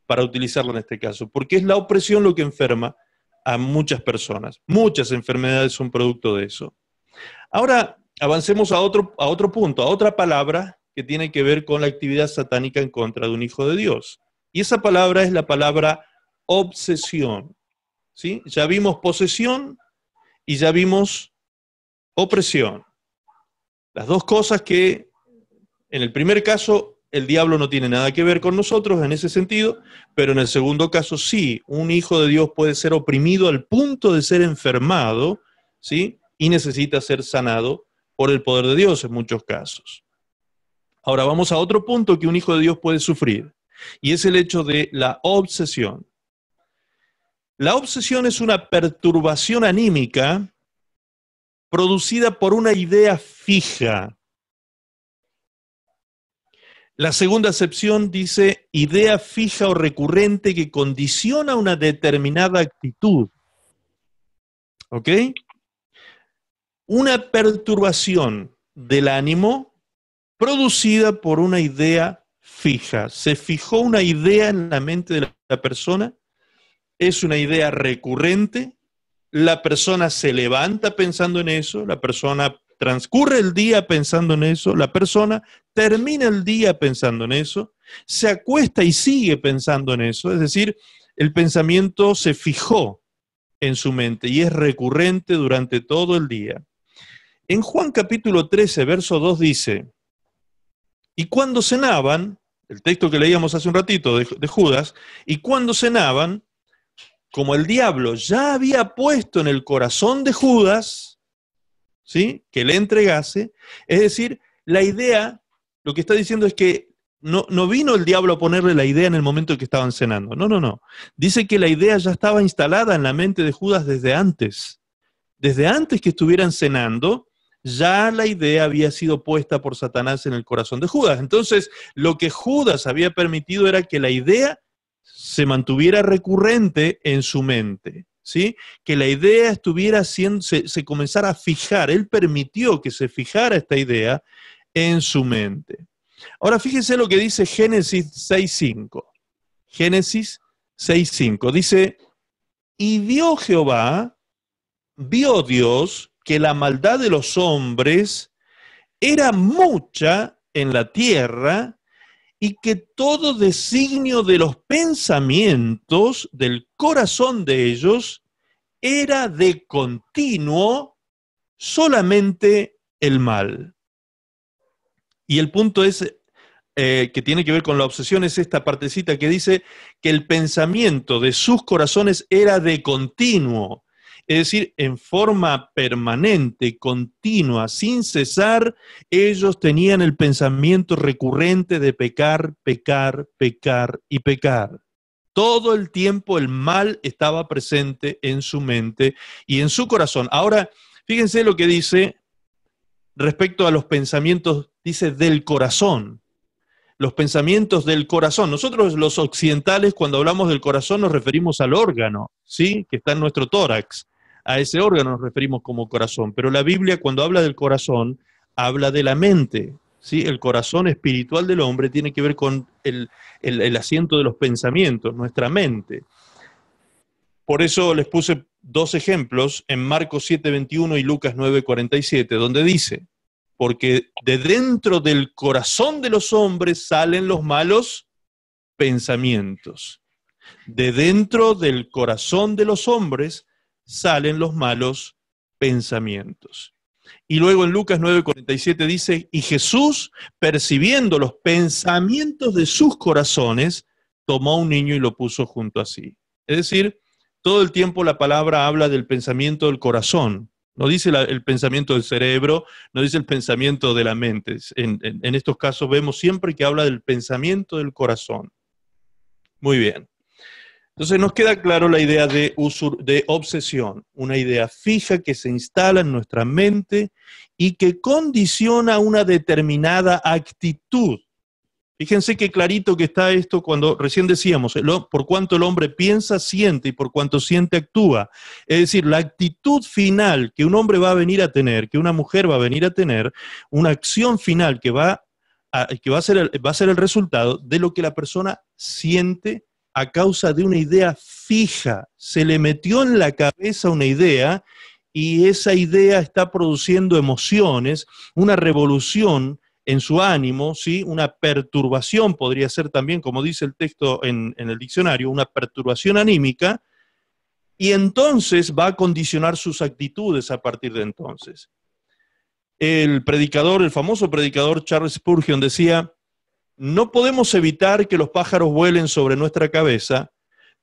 para utilizarla en este caso, porque es la opresión lo que enferma a muchas personas. Muchas enfermedades son producto de eso. Ahora avancemos a otro punto, a otra palabra que tiene que ver con la actividad satánica en contra de un hijo de Dios. Y esa palabra es la palabra obsesión. ¿Sí? Ya vimos posesión y ya vimos opresión. Las dos cosas que, en el primer caso, el diablo no tiene nada que ver con nosotros en ese sentido, pero en el segundo caso sí, un hijo de Dios puede ser oprimido al punto de ser enfermado, ¿sí? Y necesita ser sanado por el poder de Dios en muchos casos. Ahora vamos a otro punto que un hijo de Dios puede sufrir, y es el hecho de la obsesión. La obsesión es una perturbación anímica producida por una idea fija. La segunda acepción dice idea fija o recurrente que condiciona una determinada actitud. ¿Ok? Una perturbación del ánimo producida por una idea fija. Se fijó una idea en la mente de la persona, es una idea recurrente, la persona se levanta pensando en eso, la persona transcurre el día pensando en eso, la persona termina el día pensando en eso, se acuesta y sigue pensando en eso, es decir, el pensamiento se fijó en su mente y es recurrente durante todo el día. En Juan capítulo 13, verso 2 dice, y cuando cenaban, el texto que leíamos hace un ratito de Judas, y cuando cenaban, como el diablo ya había puesto en el corazón de Judas, ¿sí?, que le entregase, es decir, la idea, lo que está diciendo es que no vino el diablo a ponerle la idea en el momento en que estaban cenando, no. Dice que la idea ya estaba instalada en la mente de Judas desde antes que estuvieran cenando, ya la idea había sido puesta por Satanás en el corazón de Judas. Entonces, lo que Judas había permitido era que la idea se mantuviera recurrente en su mente, ¿sí? Que la idea estuviera se comenzara a fijar. Él permitió que se fijara esta idea en su mente. Ahora, fíjense lo que dice Génesis 6:5. Génesis 6:5. Dice, y vio Dios que la maldad de los hombres era mucha en la tierra y que todo designio de los pensamientos del corazón de ellos era de continuo solamente el mal. Y el punto es, que tiene que ver con la obsesión, es esta partecita que dice que el pensamiento de sus corazones era de continuo, es decir, en forma permanente, continua, sin cesar, ellos tenían el pensamiento recurrente de pecar, pecar, pecar y pecar. Todo el tiempo el mal estaba presente en su mente y en su corazón. Ahora, fíjense lo que dice respecto a los pensamientos, dice del corazón. Los pensamientos del corazón. Nosotros los occidentales, cuando hablamos del corazón, nos referimos al órgano, ¿sí? Que está en nuestro tórax. A ese órgano nos referimos como corazón. Pero la Biblia, cuando habla del corazón, habla de la mente, ¿sí? El corazón espiritual del hombre tiene que ver con el asiento de los pensamientos, nuestra mente. Por eso les puse dos ejemplos en Marcos 7:21 y Lucas 9:47, donde dice: porque de dentro del corazón de los hombres salen los malos pensamientos. De dentro del corazón de los hombres salen los malos pensamientos. Y luego en Lucas 9:47 dice: y Jesús, percibiendo los pensamientos de sus corazones, tomó a un niño y lo puso junto a sí. Es decir, todo el tiempo la palabra habla del pensamiento del corazón. No dice el pensamiento del cerebro, no dice el pensamiento de la mente. En estos casos vemos siempre que habla del pensamiento del corazón. Muy bien. Entonces nos queda claro la idea de obsesión, una idea fija que se instala en nuestra mente y que condiciona una determinada actitud. Fíjense qué clarito que está esto cuando recién decíamos, por cuanto el hombre piensa, siente, y por cuanto siente, actúa. Es decir, la actitud final que un hombre va a venir a tener, que una mujer va a venir a tener, una acción final que va a ser el resultado de lo que la persona siente a causa de una idea fija. Se le metió en la cabeza una idea y esa idea está produciendo emociones, una revolución en su ánimo, ¿sí? Una perturbación podría ser también, como dice el texto en el diccionario, una perturbación anímica, y entonces va a condicionar sus actitudes a partir de entonces. El famoso predicador Charles Spurgeon decía: no podemos evitar que los pájaros vuelen sobre nuestra cabeza,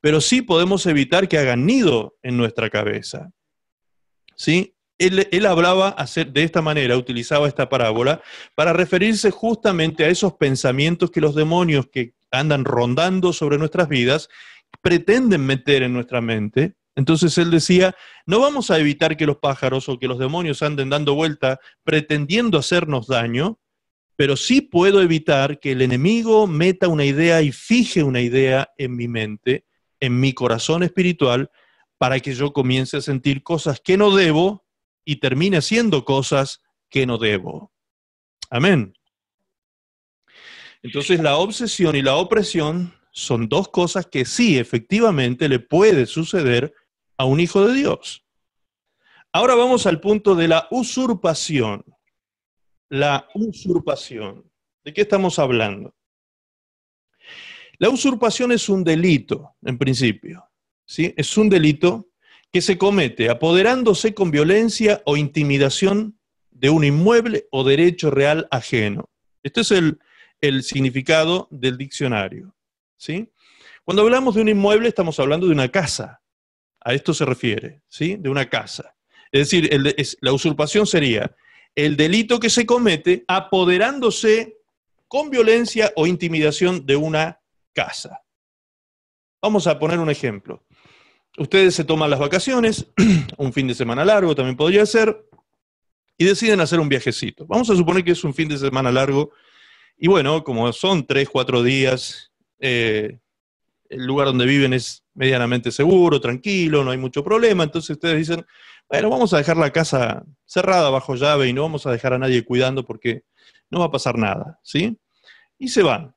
pero sí podemos evitar que hagan nido en nuestra cabeza. ¿Sí? Él hablaba de esta manera, utilizaba esta parábola para referirse justamente a esos pensamientos que los demonios que andan rondando sobre nuestras vidas pretenden meter en nuestra mente. Entonces él decía: no vamos a evitar que los pájaros o que los demonios anden dando vuelta pretendiendo hacernos daño, pero sí puedo evitar que el enemigo meta una idea y fije una idea en mi mente, en mi corazón espiritual, para que yo comience a sentir cosas que no debo y termine haciendo cosas que no debo. Amén. Entonces la obsesión y la opresión son dos cosas que sí, efectivamente, le puede suceder a un hijo de Dios. Ahora vamos al punto de la usurpación. La usurpación. ¿De qué estamos hablando? La usurpación es un delito, en principio, ¿sí? Es un delito que se comete apoderándose con violencia o intimidación de un inmueble o derecho real ajeno. Este es el significado del diccionario, ¿sí? Cuando hablamos de un inmueble estamos hablando de una casa. A esto se refiere, ¿sí? De una casa. Es decir, la usurpación sería el delito que se comete apoderándose con violencia o intimidación de una casa. Vamos a poner un ejemplo. Ustedes se toman las vacaciones, un fin de semana largo también podría ser, y deciden hacer un viajecito. Vamos a suponer que es un fin de semana largo, y bueno, como son 3, 4 días, el lugar donde viven es medianamente seguro, tranquilo, no hay mucho problema, entonces ustedes dicen: bueno, vamos a dejar la casa cerrada bajo llave y no vamos a dejar a nadie cuidando porque no va a pasar nada, ¿sí? Y se van.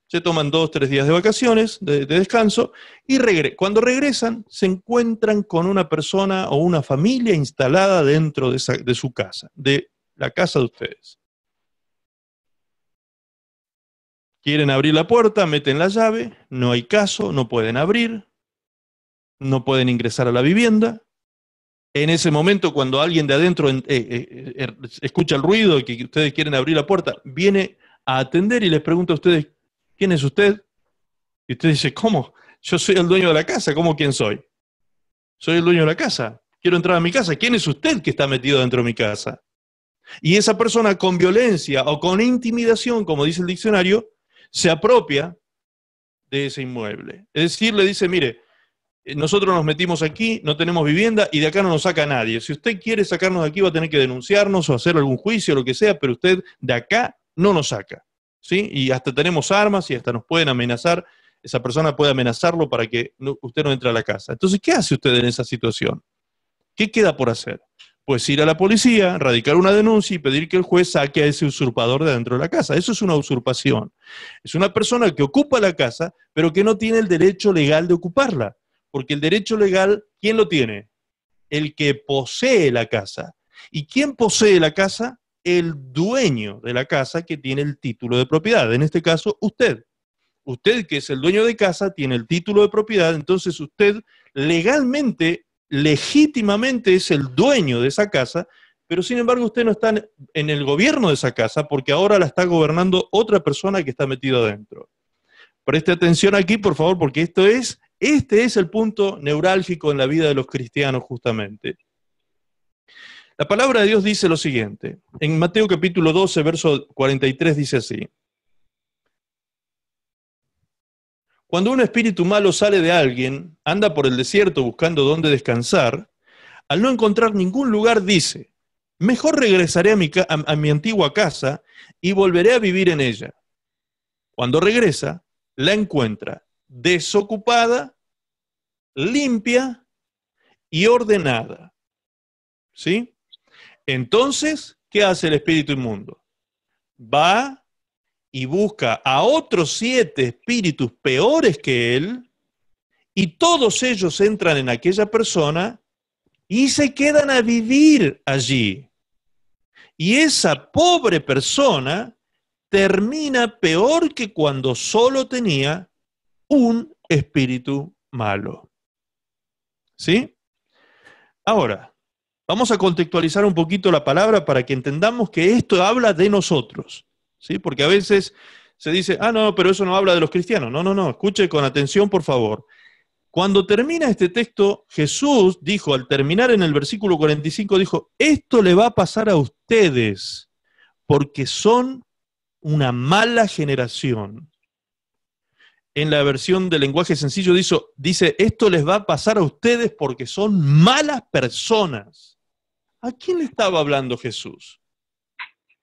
Se toman 2, 3 días de vacaciones, de descanso, y cuando regresan se encuentran con una persona o una familia instalada dentro de su casa, de la casa de ustedes. Quieren abrir la puerta, meten la llave, no hay caso, no pueden abrir, no pueden ingresar a la vivienda. En ese momento, cuando alguien de adentro escucha el ruido y que ustedes quieren abrir la puerta, viene a atender y les pregunta a ustedes, ¿quién es usted? Y usted dice, ¿cómo? Yo soy el dueño de la casa, ¿cómo quién soy? Soy el dueño de la casa, quiero entrar a mi casa. ¿Quién es usted que está metido dentro de mi casa? Y esa persona con violencia o con intimidación, como dice el diccionario, se apropia de ese inmueble. Es decir, le dice, mire, nosotros nos metimos aquí, no tenemos vivienda y de acá no nos saca nadie. Si usted quiere sacarnos de aquí va a tener que denunciarnos o hacer algún juicio o lo que sea, pero usted de acá no nos saca, ¿sí? Y hasta tenemos armas y hasta nos pueden amenazar. Esa persona puede amenazarlo para que usted no entre a la casa. Entonces, ¿qué hace usted en esa situación? ¿Qué queda por hacer? Pues ir a la policía, radicar una denuncia y pedir que el juez saque a ese usurpador de dentro de la casa. Eso es una usurpación. Es una persona que ocupa la casa, pero que no tiene el derecho legal de ocuparla. Porque el derecho legal, ¿quién lo tiene? El que posee la casa. ¿Y quién posee la casa? El dueño de la casa que tiene el título de propiedad. En este caso, usted. Usted, que es el dueño de casa, tiene el título de propiedad, entonces usted legalmente, legítimamente es el dueño de esa casa, pero sin embargo usted no está en el gobierno de esa casa porque ahora la está gobernando otra persona que está metida adentro. Preste atención aquí, por favor, porque este es el punto neurálgico en la vida de los cristianos justamente. La palabra de Dios dice lo siguiente, en Mateo capítulo 12, verso 43 dice así: cuando un espíritu malo sale de alguien, anda por el desierto buscando dónde descansar, al no encontrar ningún lugar dice, mejor regresaré a mi antigua casa y volveré a vivir en ella. Cuando regresa, la encuentra desocupada, limpia y ordenada. ¿Sí? Entonces, ¿qué hace el espíritu inmundo? Va y busca a otros 7 espíritus peores que él, y todos ellos entran en aquella persona y se quedan a vivir allí. Y esa pobre persona termina peor que cuando solo tenía un espíritu malo. ¿Sí? Ahora, vamos a contextualizar un poquito la palabra para que entendamos que esto habla de nosotros. ¿Sí? Porque a veces se dice, no, pero eso no habla de los cristianos. No, escuche con atención, por favor. Cuando termina este texto, Jesús dijo, al terminar en el versículo 45, dijo, esto le va a pasar a ustedes, porque son una mala generación. En la versión del lenguaje sencillo dice, esto les va a pasar a ustedes porque son malas personas. ¿A quién le estaba hablando Jesús?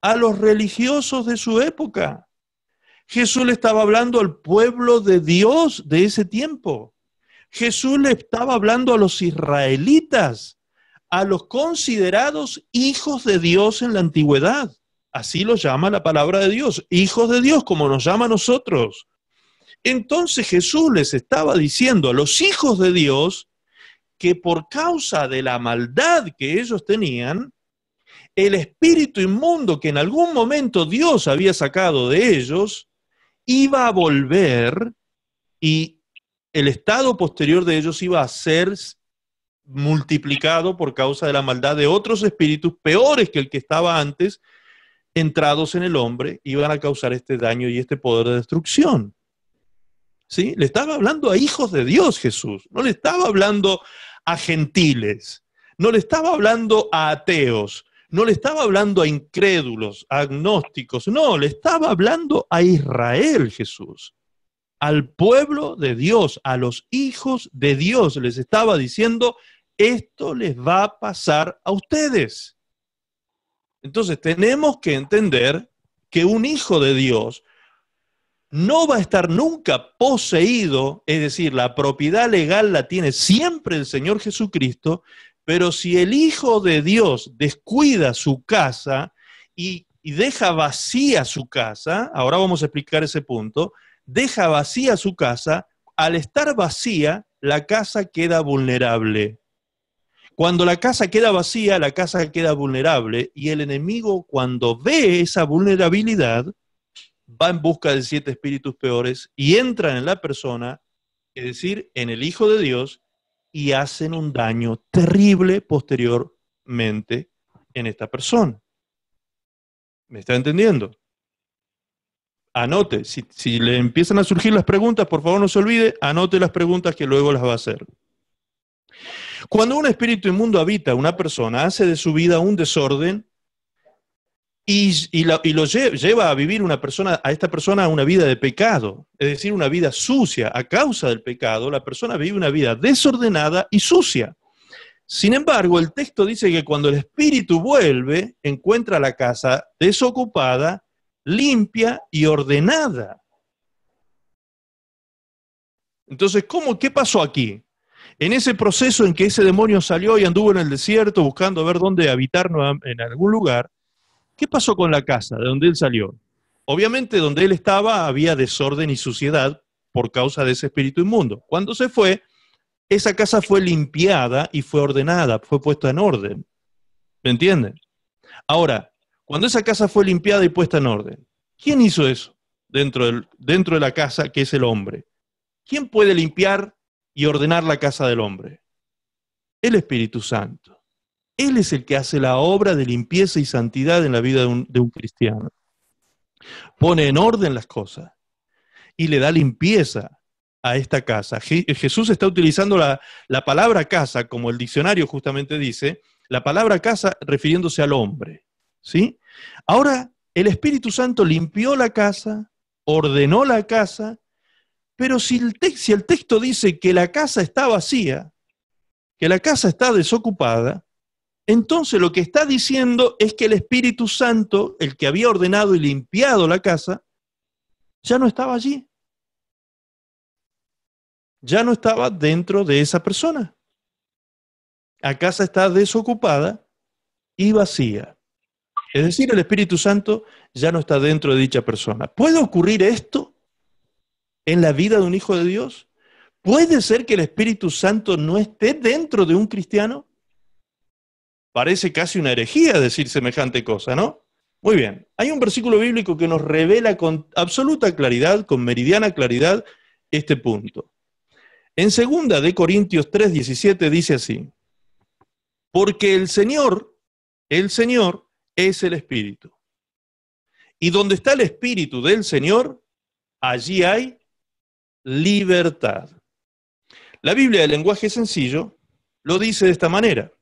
A los religiosos de su época. Jesús le estaba hablando al pueblo de Dios de ese tiempo. Jesús le estaba hablando a los israelitas, a los considerados hijos de Dios en la antigüedad. Así los llama la palabra de Dios, hijos de Dios, como nos llama a nosotros. Entonces Jesús les estaba diciendo a los hijos de Dios que por causa de la maldad que ellos tenían, el espíritu inmundo que en algún momento Dios había sacado de ellos, iba a volver y el estado posterior de ellos iba a ser multiplicado por causa de la maldad de otros espíritus peores que el que estaba antes, entrados en el hombre, iban a causar este daño y este poder de destrucción. ¿Sí? Le estaba hablando a hijos de Dios Jesús, no le estaba hablando a gentiles, no le estaba hablando a ateos, no le estaba hablando a incrédulos, a agnósticos, no, le estaba hablando a Israel Jesús, al pueblo de Dios, a los hijos de Dios, les estaba diciendo, esto les va a pasar a ustedes. Entonces tenemos que entender que un hijo de Dios no va a estar nunca poseído, es decir, la propiedad legal la tiene siempre el Señor Jesucristo, pero si el Hijo de Dios descuida su casa y deja vacía su casa, ahora vamos a explicar ese punto, deja vacía su casa, al estar vacía, la casa queda vulnerable. Cuando la casa queda vacía, la casa queda vulnerable, y el enemigo, cuando ve esa vulnerabilidad, va en busca de 7 espíritus peores y entran en la persona, es decir, en el Hijo de Dios, y hacen un daño terrible posteriormente en esta persona. ¿Me está entendiendo? Anote, si le empiezan a surgir las preguntas, por favor no se olvide, anote las preguntas que luego las va a hacer. Cuando un espíritu inmundo habita una persona, hace de su vida un desorden y lo lleva a vivir a esta persona una vida de pecado, es decir, una vida sucia. A causa del pecado, la persona vive una vida desordenada y sucia. Sin embargo, el texto dice que cuando el espíritu vuelve, encuentra la casa desocupada, limpia y ordenada. Entonces, ¿qué pasó aquí? En ese proceso en que ese demonio salió y anduvo en el desierto buscando ver dónde habitar en algún lugar, ¿qué pasó con la casa de donde él salió? Obviamente donde él estaba había desorden y suciedad por causa de ese espíritu inmundo. Cuando se fue, esa casa fue limpiada y fue ordenada, fue puesta en orden. ¿Me entienden? Ahora, cuando esa casa fue limpiada y puesta en orden, ¿quién hizo eso dentro de la casa, que es el hombre? ¿Quién puede limpiar y ordenar la casa del hombre? El Espíritu Santo. Él es el que hace la obra de limpieza y santidad en la vida de un cristiano. Pone en orden las cosas y le da limpieza a esta casa. Jesús está utilizando la palabra casa, como el diccionario justamente dice, la palabra casa refiriéndose al hombre, ¿sí? Ahora, el Espíritu Santo limpió la casa, ordenó la casa, pero si el texto dice que la casa está vacía, que la casa está desocupada, entonces lo que está diciendo es que el Espíritu Santo, el que había ordenado y limpiado la casa, ya no estaba allí. Ya no estaba dentro de esa persona. La casa está desocupada y vacía. Es decir, el Espíritu Santo ya no está dentro de dicha persona. ¿Puede ocurrir esto en la vida de un hijo de Dios? ¿Puede ser que el Espíritu Santo no esté dentro de un cristiano? Parece casi una herejía decir semejante cosa, ¿no? Muy bien. Hay un versículo bíblico que nos revela con absoluta claridad, con meridiana claridad, este punto. En 2 de Corintios 3:17 dice así: porque el Señor es el Espíritu. Y donde está el Espíritu del Señor, allí hay libertad. La Biblia del lenguaje sencillo lo dice de esta manera: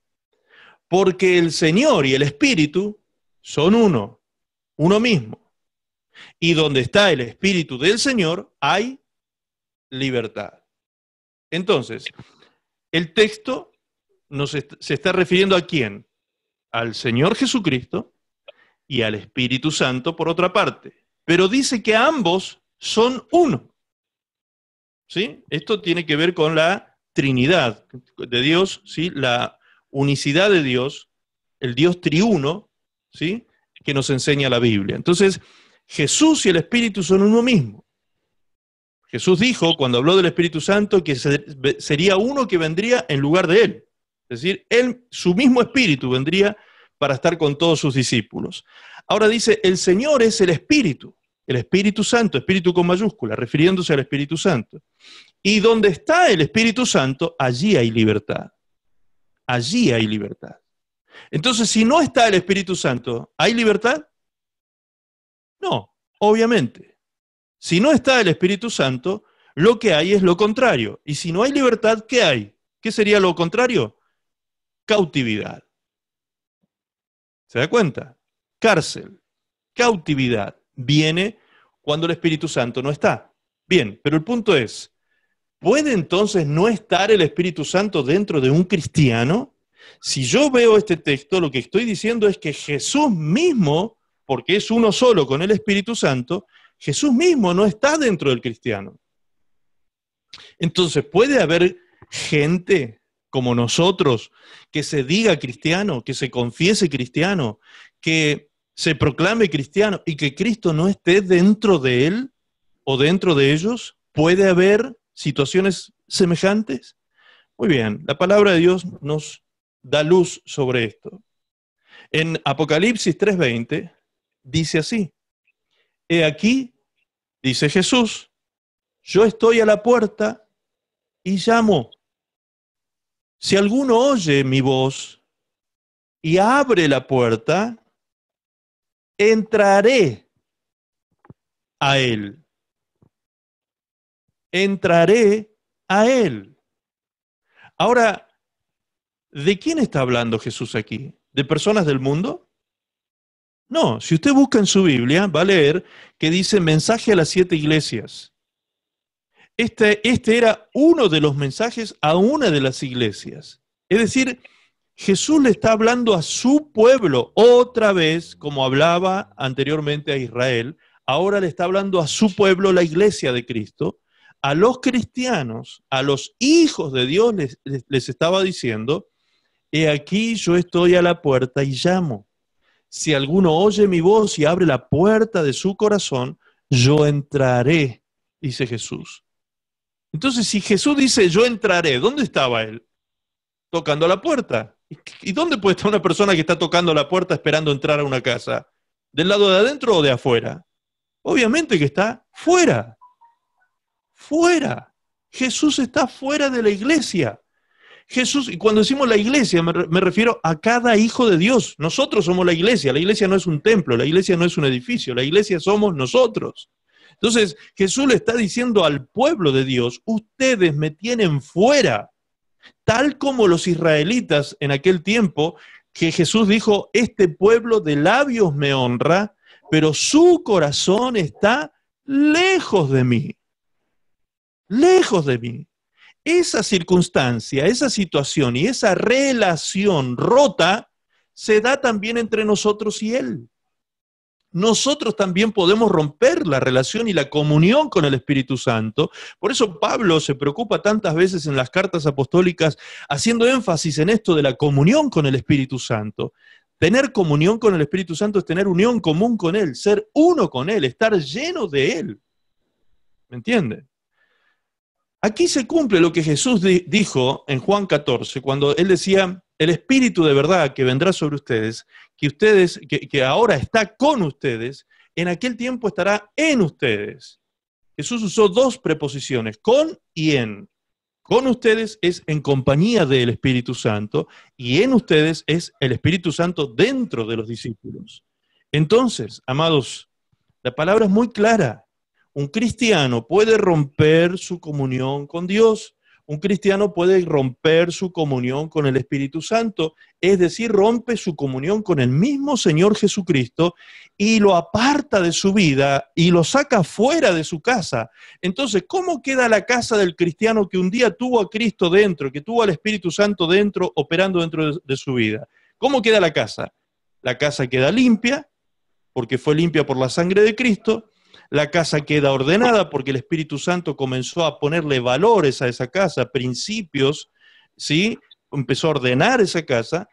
porque el Señor y el Espíritu son uno mismo. Y donde está el Espíritu del Señor, hay libertad. Entonces, el texto se está refiriendo ¿a quién? Al Señor Jesucristo y al Espíritu Santo por otra parte. Pero dice que ambos son uno. ¿Sí? Esto tiene que ver con la Trinidad de Dios, ¿sí? La unicidad de Dios, el Dios triuno, ¿sí? Que nos enseña la Biblia. Entonces, Jesús y el Espíritu son uno mismo. Jesús dijo, cuando habló del Espíritu Santo, que sería uno que vendría en lugar de él. Es decir, su mismo Espíritu vendría para estar con todos sus discípulos. Ahora dice, el Señor es el Espíritu Santo, Espíritu con mayúscula, refiriéndose al Espíritu Santo. Y donde está el Espíritu Santo, allí hay libertad. Allí hay libertad. Entonces, si no está el Espíritu Santo, ¿hay libertad? No, obviamente. Si no está el Espíritu Santo, lo que hay es lo contrario. Y si no hay libertad, ¿qué hay? ¿Qué sería lo contrario? Cautividad. ¿Se da cuenta? Cárcel, cautividad, viene cuando el Espíritu Santo no está. Bien, pero el punto es, ¿puede entonces no estar el Espíritu Santo dentro de un cristiano? Si yo veo este texto, lo que estoy diciendo es que Jesús mismo, porque es uno solo con el Espíritu Santo, Jesús mismo no está dentro del cristiano. Entonces, ¿puede haber gente como nosotros que se diga cristiano, que se confiese cristiano, que se proclame cristiano y que Cristo no esté dentro de él o dentro de ellos? ¿Puede haber situaciones semejantes? Muy bien, la palabra de Dios nos da luz sobre esto. En Apocalipsis 3:20 dice así: he aquí, dice Jesús, yo estoy a la puerta y llamo. si alguno oye mi voz y abre la puerta, entraré a él. Entraré a él. Ahora, ¿de quién está hablando Jesús aquí? ¿De personas del mundo? No, si usted busca en su Biblia, va a leer que dice mensaje a las 7 iglesias. Este era uno de los mensajes a una de las iglesias. Es decir, Jesús le está hablando a su pueblo otra vez, como hablaba anteriormente a Israel, ahora le está hablando a su pueblo, la iglesia de Cristo, a los cristianos, a los hijos de Dios les estaba diciendo, he aquí yo estoy a la puerta y llamo. Si alguno oye mi voz y abre la puerta de su corazón, yo entraré, dice Jesús. Entonces, si Jesús dice, yo entraré, ¿dónde estaba él? Tocando la puerta. ¿Y dónde puede estar una persona que está tocando la puerta esperando entrar a una casa? ¿Del lado de adentro o de afuera? Obviamente que está fuera. Fuera. Jesús está fuera de la iglesia. Jesús, y cuando decimos la iglesia, me refiero a cada hijo de Dios. Nosotros somos la iglesia. La iglesia no es un templo, la iglesia no es un edificio, la iglesia somos nosotros. Entonces, Jesús le está diciendo al pueblo de Dios, ustedes me tienen fuera. Tal como los israelitas en aquel tiempo, que Jesús dijo, este pueblo de labios me honra, pero su corazón está lejos de mí. Lejos de mí. Esa circunstancia, esa situación y esa relación rota se da también entre nosotros y Él. Nosotros también podemos romper la relación y la comunión con el Espíritu Santo. Por eso Pablo se preocupa tantas veces en las cartas apostólicas haciendo énfasis en esto de la comunión con el Espíritu Santo. Tener comunión con el Espíritu Santo es tener unión común con Él, ser uno con Él, estar lleno de Él. ¿Me entienden? Aquí se cumple lo que Jesús dijo en Juan 14, cuando Él decía, el Espíritu de verdad que vendrá sobre ustedes, que ahora está con ustedes, en aquel tiempo estará en ustedes. Jesús usó dos preposiciones, con y en. Con ustedes es en compañía del Espíritu Santo y en ustedes es el Espíritu Santo dentro de los discípulos. Entonces, amados, la palabra es muy clara. Un cristiano puede romper su comunión con Dios. Un cristiano puede romper su comunión con el Espíritu Santo, es decir, rompe su comunión con el mismo Señor Jesucristo y lo aparta de su vida y lo saca fuera de su casa. Entonces, ¿cómo queda la casa del cristiano que un día tuvo a Cristo dentro, que tuvo al Espíritu Santo dentro, operando dentro de su vida? ¿Cómo queda la casa? La casa queda limpia, porque fue limpia por la sangre de Cristo. La casa queda ordenada porque el Espíritu Santo comenzó a ponerle valores a esa casa, principios, ¿sí? Empezó a ordenar esa casa,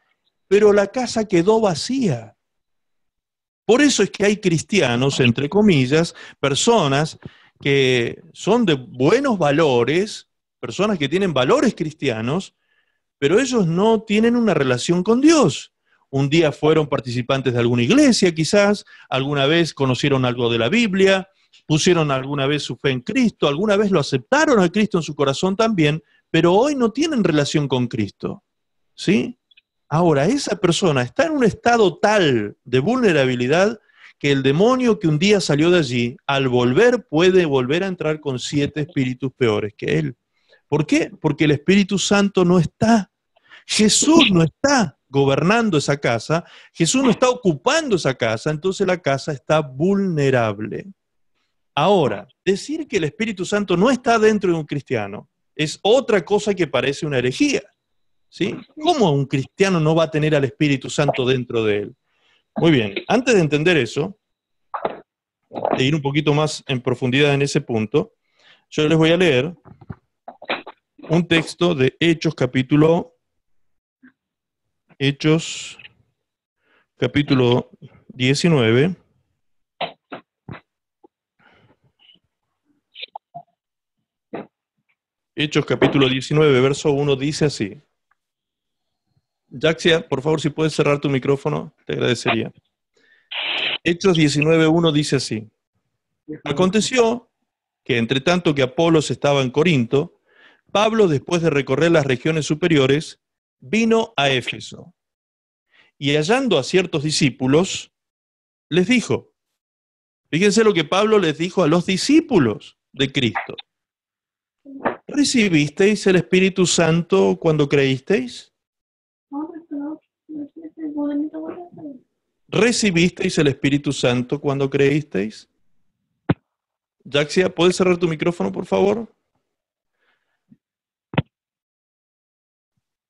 pero la casa quedó vacía. Por eso es que hay cristianos, entre comillas, personas que son de buenos valores, personas que tienen valores cristianos, pero ellos no tienen una relación con Dios. Un día fueron participantes de alguna iglesia, quizás, alguna vez conocieron algo de la Biblia, pusieron alguna vez su fe en Cristo, alguna vez lo aceptaron a Cristo en su corazón también, pero hoy no tienen relación con Cristo. ¿Sí? Ahora, esa persona está en un estado tal de vulnerabilidad que el demonio que un día salió de allí, al volver, puede volver a entrar con 7 espíritus peores que él. ¿Por qué? Porque el Espíritu Santo no está. Jesús no está gobernando esa casa, Jesús no está ocupando esa casa, entonces la casa está vulnerable. Ahora, decir que el Espíritu Santo no está dentro de un cristiano es otra cosa que parece una herejía, ¿sí? ¿Cómo un cristiano no va a tener al Espíritu Santo dentro de él? Muy bien, antes de entender eso, de ir un poquito más en profundidad en ese punto, yo les voy a leer un texto de Hechos capítulo 19. Hechos capítulo 19, verso 1 dice así. Jaxia, por favor, si puedes cerrar tu micrófono, te agradecería. Hechos 19:1 dice así. Aconteció que entre tanto que Apolos estaba en Corinto, Pablo, después de recorrer las regiones superiores, vino a Éfeso y hallando a ciertos discípulos, les dijo, fíjense lo que Pablo les dijo a los discípulos de Cristo. ¿Recibisteis el Espíritu Santo cuando creísteis? ¿Recibisteis el Espíritu Santo cuando creísteis? Jaxia, ¿puedes cerrar tu micrófono, por favor?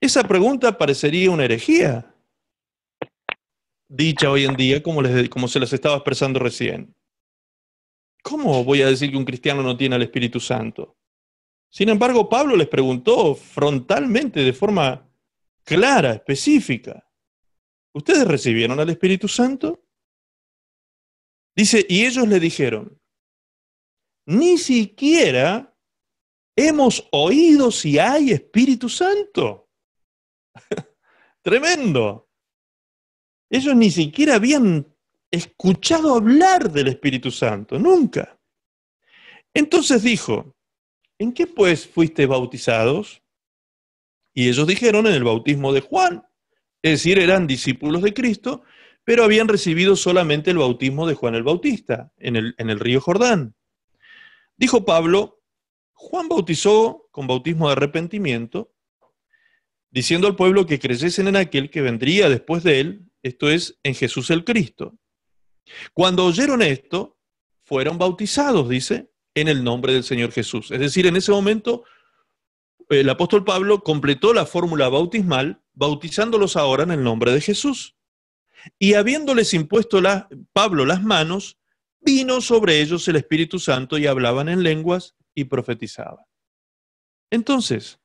Esa pregunta parecería una herejía, dicha hoy en día como se las estaba expresando recién. ¿Cómo voy a decir que un cristiano no tiene el Espíritu Santo? Sin embargo, Pablo les preguntó frontalmente, de forma clara, específica, ¿ustedes recibieron al Espíritu Santo? Dice, y ellos le dijeron, ni siquiera hemos oído si hay Espíritu Santo. Tremendo. Ellos ni siquiera habían escuchado hablar del Espíritu Santo, nunca. Entonces dijo, ¿en qué pues fuiste bautizados? Y ellos dijeron, en el bautismo de Juan. Es decir, eran discípulos de Cristo, pero habían recibido solamente el bautismo de Juan el Bautista, en el río Jordán. Dijo Pablo, Juan bautizó con bautismo de arrepentimiento, diciendo al pueblo que creyesen en aquel que vendría después de él, esto es, en Jesús el Cristo. Cuando oyeron esto, fueron bautizados, dice, en el nombre del Señor Jesús. Es decir, en ese momento, el apóstol Pablo completó la fórmula bautismal, bautizándolos ahora en el nombre de Jesús. Y habiéndoles impuesto Pablo las manos, vino sobre ellos el Espíritu Santo y hablaban en lenguas y profetizaban. Entonces,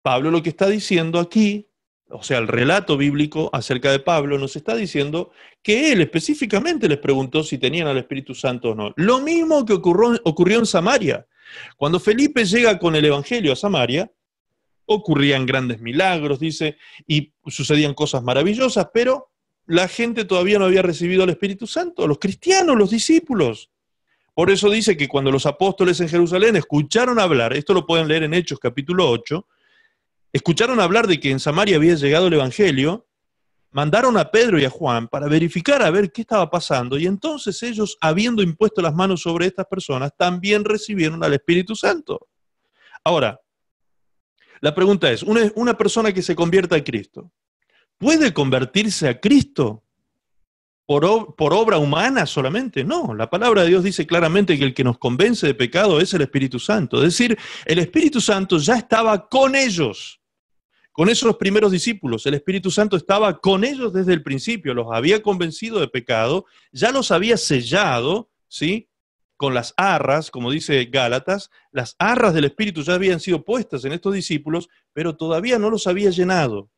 Pablo lo que está diciendo aquí, o sea, el relato bíblico acerca de Pablo nos está diciendo que él específicamente les preguntó si tenían al Espíritu Santo o no. Lo mismo que ocurrió en Samaria. Cuando Felipe llega con el Evangelio a Samaria, ocurrían grandes milagros, dice, y sucedían cosas maravillosas, pero la gente todavía no había recibido al Espíritu Santo, los cristianos, los discípulos. Por eso dice que cuando los apóstoles en Jerusalén escucharon hablar, esto lo pueden leer en Hechos capítulo 8, escucharon hablar de que en Samaria había llegado el Evangelio, mandaron a Pedro y a Juan para verificar a ver qué estaba pasando, y entonces ellos, habiendo impuesto las manos sobre estas personas, también recibieron al Espíritu Santo. Ahora, la pregunta es, una persona que se convierta a Cristo, ¿puede convertirse a Cristo por obra humana solamente? No, la palabra de Dios dice claramente que el que nos convence de pecado es el Espíritu Santo. Es decir, el Espíritu Santo ya estaba con ellos, con esos primeros discípulos. El Espíritu Santo estaba con ellos desde el principio, los había convencido de pecado, ya los había sellado, ¿sí?, con las arras, como dice Gálatas, las arras del Espíritu ya habían sido puestas en estos discípulos, pero todavía no los había llenado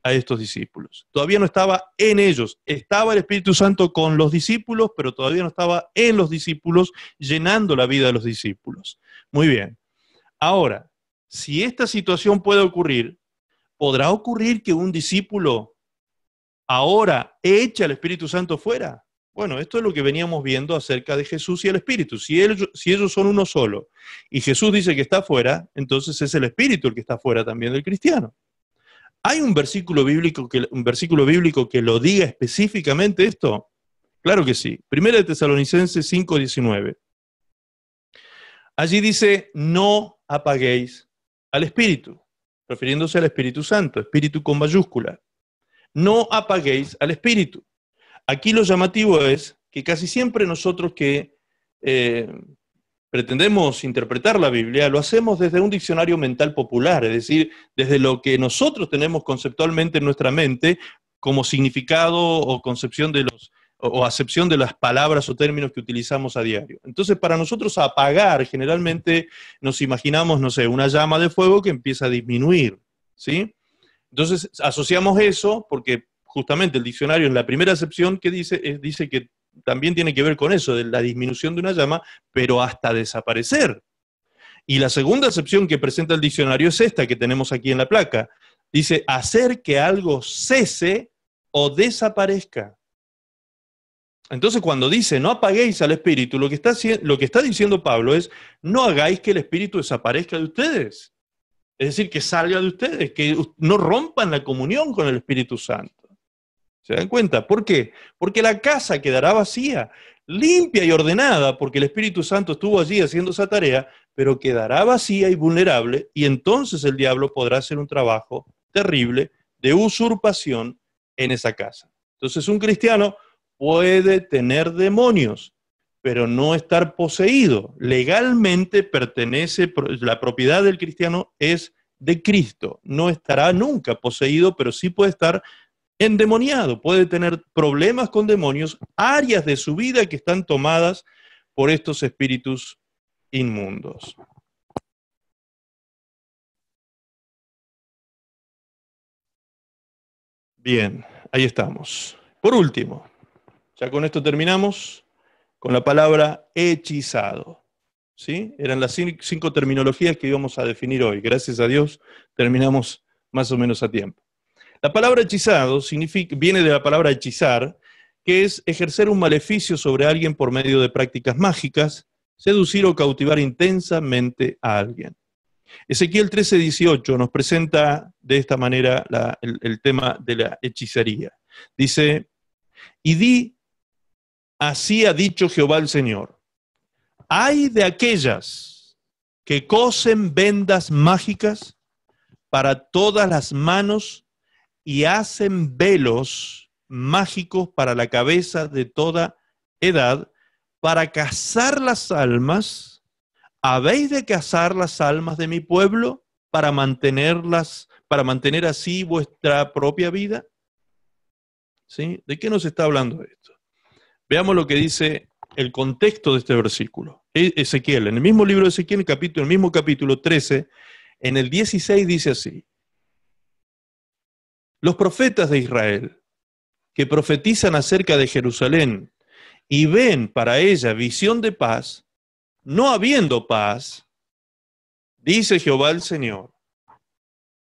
a estos discípulos. Todavía no estaba en ellos. Estaba el Espíritu Santo con los discípulos, pero todavía no estaba en los discípulos, llenando la vida de los discípulos. Muy bien. Ahora, si esta situación puede ocurrir, ¿podrá ocurrir que un discípulo ahora eche al Espíritu Santo fuera? Bueno, esto es lo que veníamos viendo acerca de Jesús y el Espíritu. Si ellos son uno solo y Jesús dice que está fuera, entonces es el Espíritu el que está fuera también del cristiano. ¿Hay un versículo bíblico que lo diga específicamente esto? Claro que sí. 1 Tesalonicenses 5:19. Allí dice, no apaguéis al Espíritu, refiriéndose al Espíritu Santo, Espíritu con mayúscula. No apaguéis al Espíritu. Aquí lo llamativo es que casi siempre nosotros que pretendemos interpretar la Biblia, lo hacemos desde un diccionario mental popular, es decir, desde lo que nosotros tenemos conceptualmente en nuestra mente como significado o concepción o acepción de las palabras o términos que utilizamos a diario. Entonces, para nosotros apagar, generalmente nos imaginamos, no sé, una llama de fuego que empieza a disminuir, ¿sí? Entonces, asociamos eso porque justamente el diccionario en la primera acepción que dice que también tiene que ver con eso, de la disminución de una llama, pero hasta desaparecer. Y la segunda acepción que presenta el diccionario es esta que tenemos aquí en la placa. Dice, hacer que algo cese o desaparezca. Entonces cuando dice no apaguéis al Espíritu, lo que está diciendo Pablo es no hagáis que el Espíritu desaparezca de ustedes. Es decir, que salga de ustedes, que no rompan la comunión con el Espíritu Santo. ¿Se dan cuenta? ¿Por qué? Porque la casa quedará vacía, limpia y ordenada, porque el Espíritu Santo estuvo allí haciendo esa tarea, pero quedará vacía y vulnerable, y entonces el diablo podrá hacer un trabajo terrible de usurpación en esa casa. Entonces un cristiano puede tener demonios, pero no estar poseído. Legalmente la propiedad del cristiano es de Cristo. No estará nunca poseído, pero sí puede estar endemoniado, puede tener problemas con demonios, áreas de su vida que están tomadas por estos espíritus inmundos. Bien, ahí estamos. Por último, ya con esto terminamos con la palabra hechizado. ¿Sí? Eran las 5 terminologías que íbamos a definir hoy. Gracias a Dios terminamos más o menos a tiempo. La palabra hechizado viene de la palabra hechizar, que es ejercer un maleficio sobre alguien por medio de prácticas mágicas, seducir o cautivar intensamente a alguien. Ezequiel 13:18 nos presenta de esta manera el tema de la hechicería. Dice, y di, así ha dicho Jehová el Señor, ay de aquellas que cosen vendas mágicas para todas las manos y hacen velos mágicos para la cabeza de toda edad, para cazar las almas. ¿Habéis de cazar las almas de mi pueblo para mantener así vuestra propia vida? ¿Sí? ¿De qué nos está hablando esto? Veamos lo que dice el contexto de este versículo. Ezequiel, en el mismo libro de Ezequiel, en el mismo capítulo 13, en el 16 dice así: los profetas de Israel, que profetizan acerca de Jerusalén y ven para ella visión de paz, no habiendo paz, dice Jehová el Señor,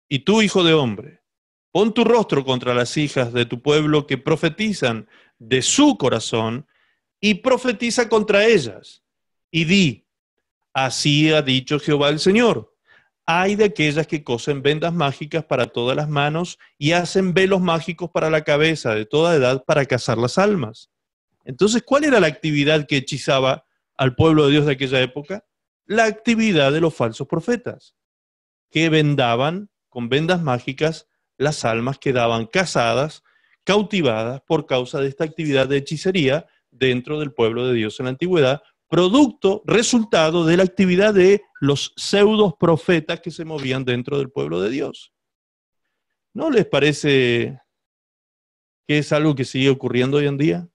y tú, hijo de hombre, pon tu rostro contra las hijas de tu pueblo que profetizan de su corazón y profetiza contra ellas, y di, así ha dicho Jehová el Señor. Hay de aquellas que cosen vendas mágicas para todas las manos y hacen velos mágicos para la cabeza de toda edad para cazar las almas. Entonces, ¿cuál era la actividad que hechizaba al pueblo de Dios de aquella época? La actividad de los falsos profetas, que vendaban con vendas mágicas las almas, quedaban cazadas, cautivadas por causa de esta actividad de hechicería dentro del pueblo de Dios en la antigüedad, resultado de la actividad de los pseudos profetas que se movían dentro del pueblo de Dios. ¿No les parece que es algo que sigue ocurriendo hoy en día?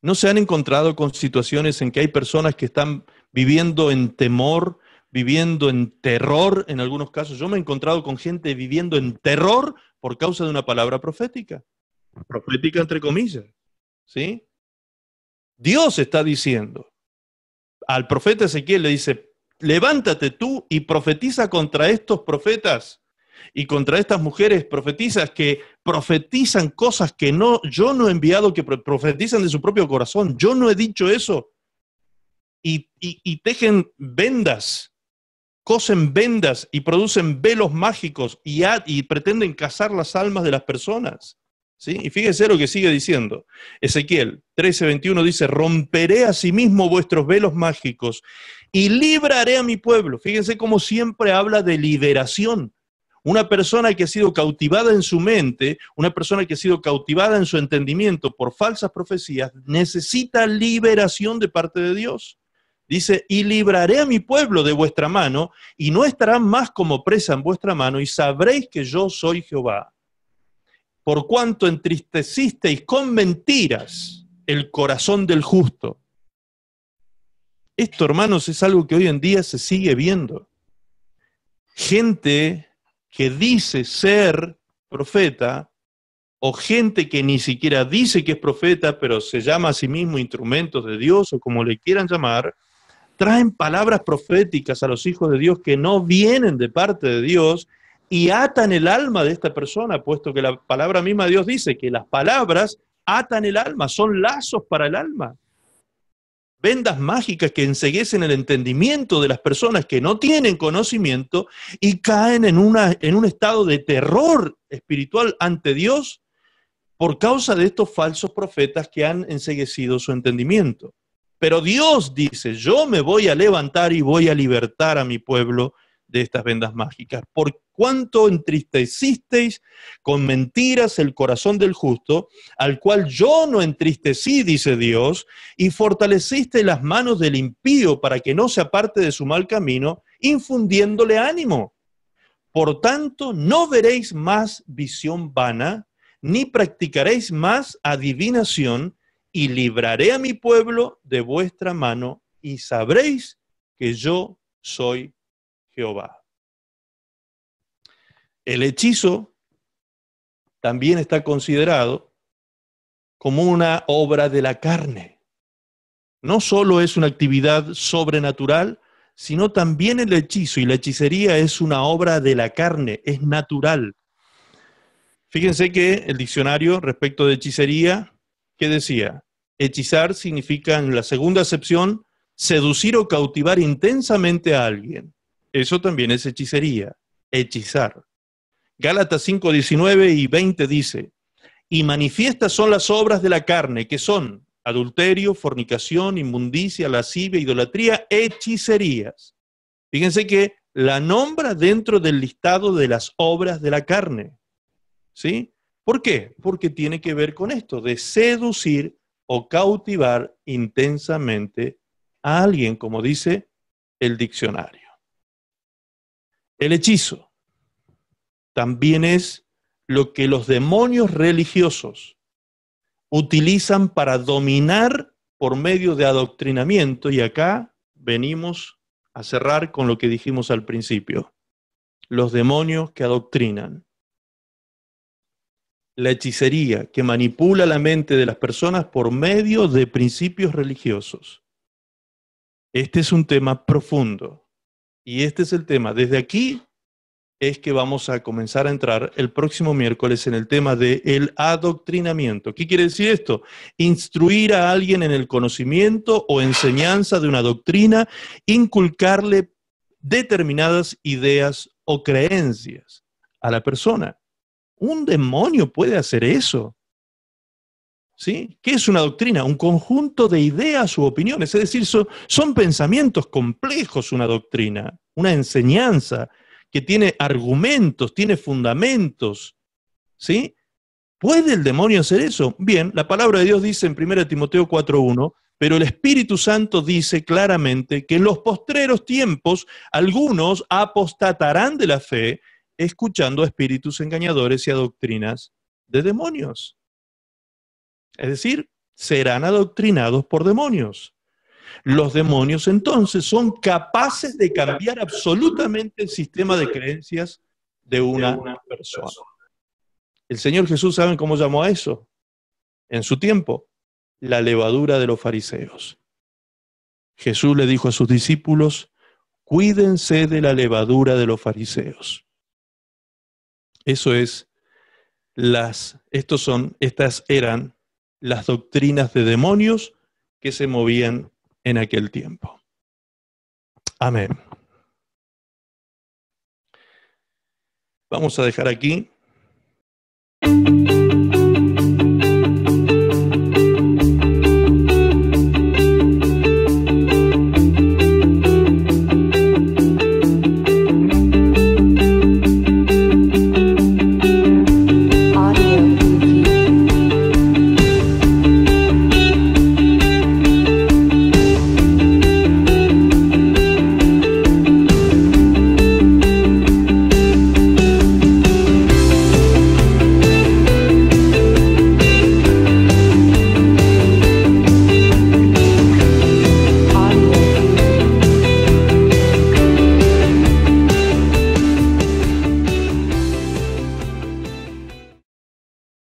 ¿No se han encontrado con situaciones en que hay personas que están viviendo en temor, viviendo en terror en algunos casos? Yo me he encontrado con gente viviendo en terror por causa de una palabra profética. Profética entre comillas, ¿sí? Dios está diciendo, al profeta Ezequiel le dice, levántate tú y profetiza contra estos profetas y contra estas mujeres profetizas que profetizan cosas que yo no he enviado, que profetizan de su propio corazón. Yo no he dicho eso. Y tejen vendas, cosen vendas y producen velos mágicos y pretenden cazar las almas de las personas. ¿Sí? Y fíjese lo que sigue diciendo. Ezequiel 13:21 dice, romperé asimismo vuestros velos mágicos y libraré a mi pueblo. Fíjense cómo siempre habla de liberación. Una persona que ha sido cautivada en su mente, una persona que ha sido cautivada en su entendimiento por falsas profecías, necesita liberación de parte de Dios. Dice, y libraré a mi pueblo de vuestra mano, y no estarán más como presa en vuestra mano, y sabréis que yo soy Jehová. Por cuanto entristecisteis con mentiras el corazón del justo. Esto, hermanos, es algo que hoy en día se sigue viendo. Gente que dice ser profeta, o gente que ni siquiera dice que es profeta, pero se llama a sí mismo instrumentos de Dios, o como le quieran llamar, traen palabras proféticas a los hijos de Dios que no vienen de parte de Dios, y atan el alma de esta persona, puesto que la palabra misma de Dios dice que las palabras atan el alma, son lazos para el alma. Vendas mágicas que enceguecen el entendimiento de las personas que no tienen conocimiento y caen en un estado de terror espiritual ante Dios por causa de estos falsos profetas que han enceguecido su entendimiento. Pero Dios dice, yo me voy a levantar y voy a libertar a mi pueblo de estas vendas mágicas. Por cuanto entristecisteis con mentiras el corazón del justo, al cual yo no entristecí, dice Dios, y fortaleciste las manos del impío para que no se aparte de su mal camino, infundiéndole ánimo. Por tanto, no veréis más visión vana, ni practicaréis más adivinación, y libraré a mi pueblo de vuestra mano, y sabréis que yo soy Jehová. El hechizo también está considerado como una obra de la carne. No solo es una actividad sobrenatural, sino también el hechizo y la hechicería es una obra de la carne, es natural. Fíjense que el diccionario respecto de hechicería, ¿qué decía? Hechizar significa, en la segunda acepción, seducir o cautivar intensamente a alguien. Eso también es hechicería, hechizar. Gálatas 5, 19 y 20 dice, y manifiestas son las obras de la carne, que son adulterio, fornicación, inmundicia, lascivia, idolatría, hechicerías. Fíjense que la nombra dentro del listado de las obras de la carne. ¿Sí? ¿Por qué? Porque tiene que ver con esto, de seducir o cautivar intensamente a alguien, como dice el diccionario. El hechizo también es lo que los demonios religiosos utilizan para dominar por medio de adoctrinamiento, y acá venimos a cerrar con lo que dijimos al principio. Los demonios que adoctrinan. La hechicería que manipula la mente de las personas por medio de principios religiosos. Este es un tema profundo y este es el tema. Desde aquí es que vamos a comenzar a entrar el próximo miércoles en el tema del adoctrinamiento. ¿Qué quiere decir esto? Instruir a alguien en el conocimiento o enseñanza de una doctrina, inculcarle determinadas ideas o creencias a la persona. Un demonio puede hacer eso. ¿Sí? ¿Qué es una doctrina? Un conjunto de ideas u opiniones, es decir, son pensamientos complejos una doctrina, una enseñanza que tiene argumentos, tiene fundamentos. ¿Sí? ¿Puede el demonio hacer eso? Bien, la palabra de Dios dice en 1 Timoteo 4:1, pero el Espíritu Santo dice claramente que en los postreros tiempos algunos apostatarán de la fe, escuchando a espíritus engañadores y a doctrinas de demonios. Es decir, serán adoctrinados por demonios. Los demonios entonces son capaces de cambiar absolutamente el sistema de creencias de una persona. El Señor Jesús, ¿saben cómo llamó a eso? En su tiempo, la levadura de los fariseos. Jesús le dijo a sus discípulos, cuídense de la levadura de los fariseos. Eso es, estas eran las doctrinas de demonios que se movían en aquel tiempo. Amén. Vamos a dejar aquí.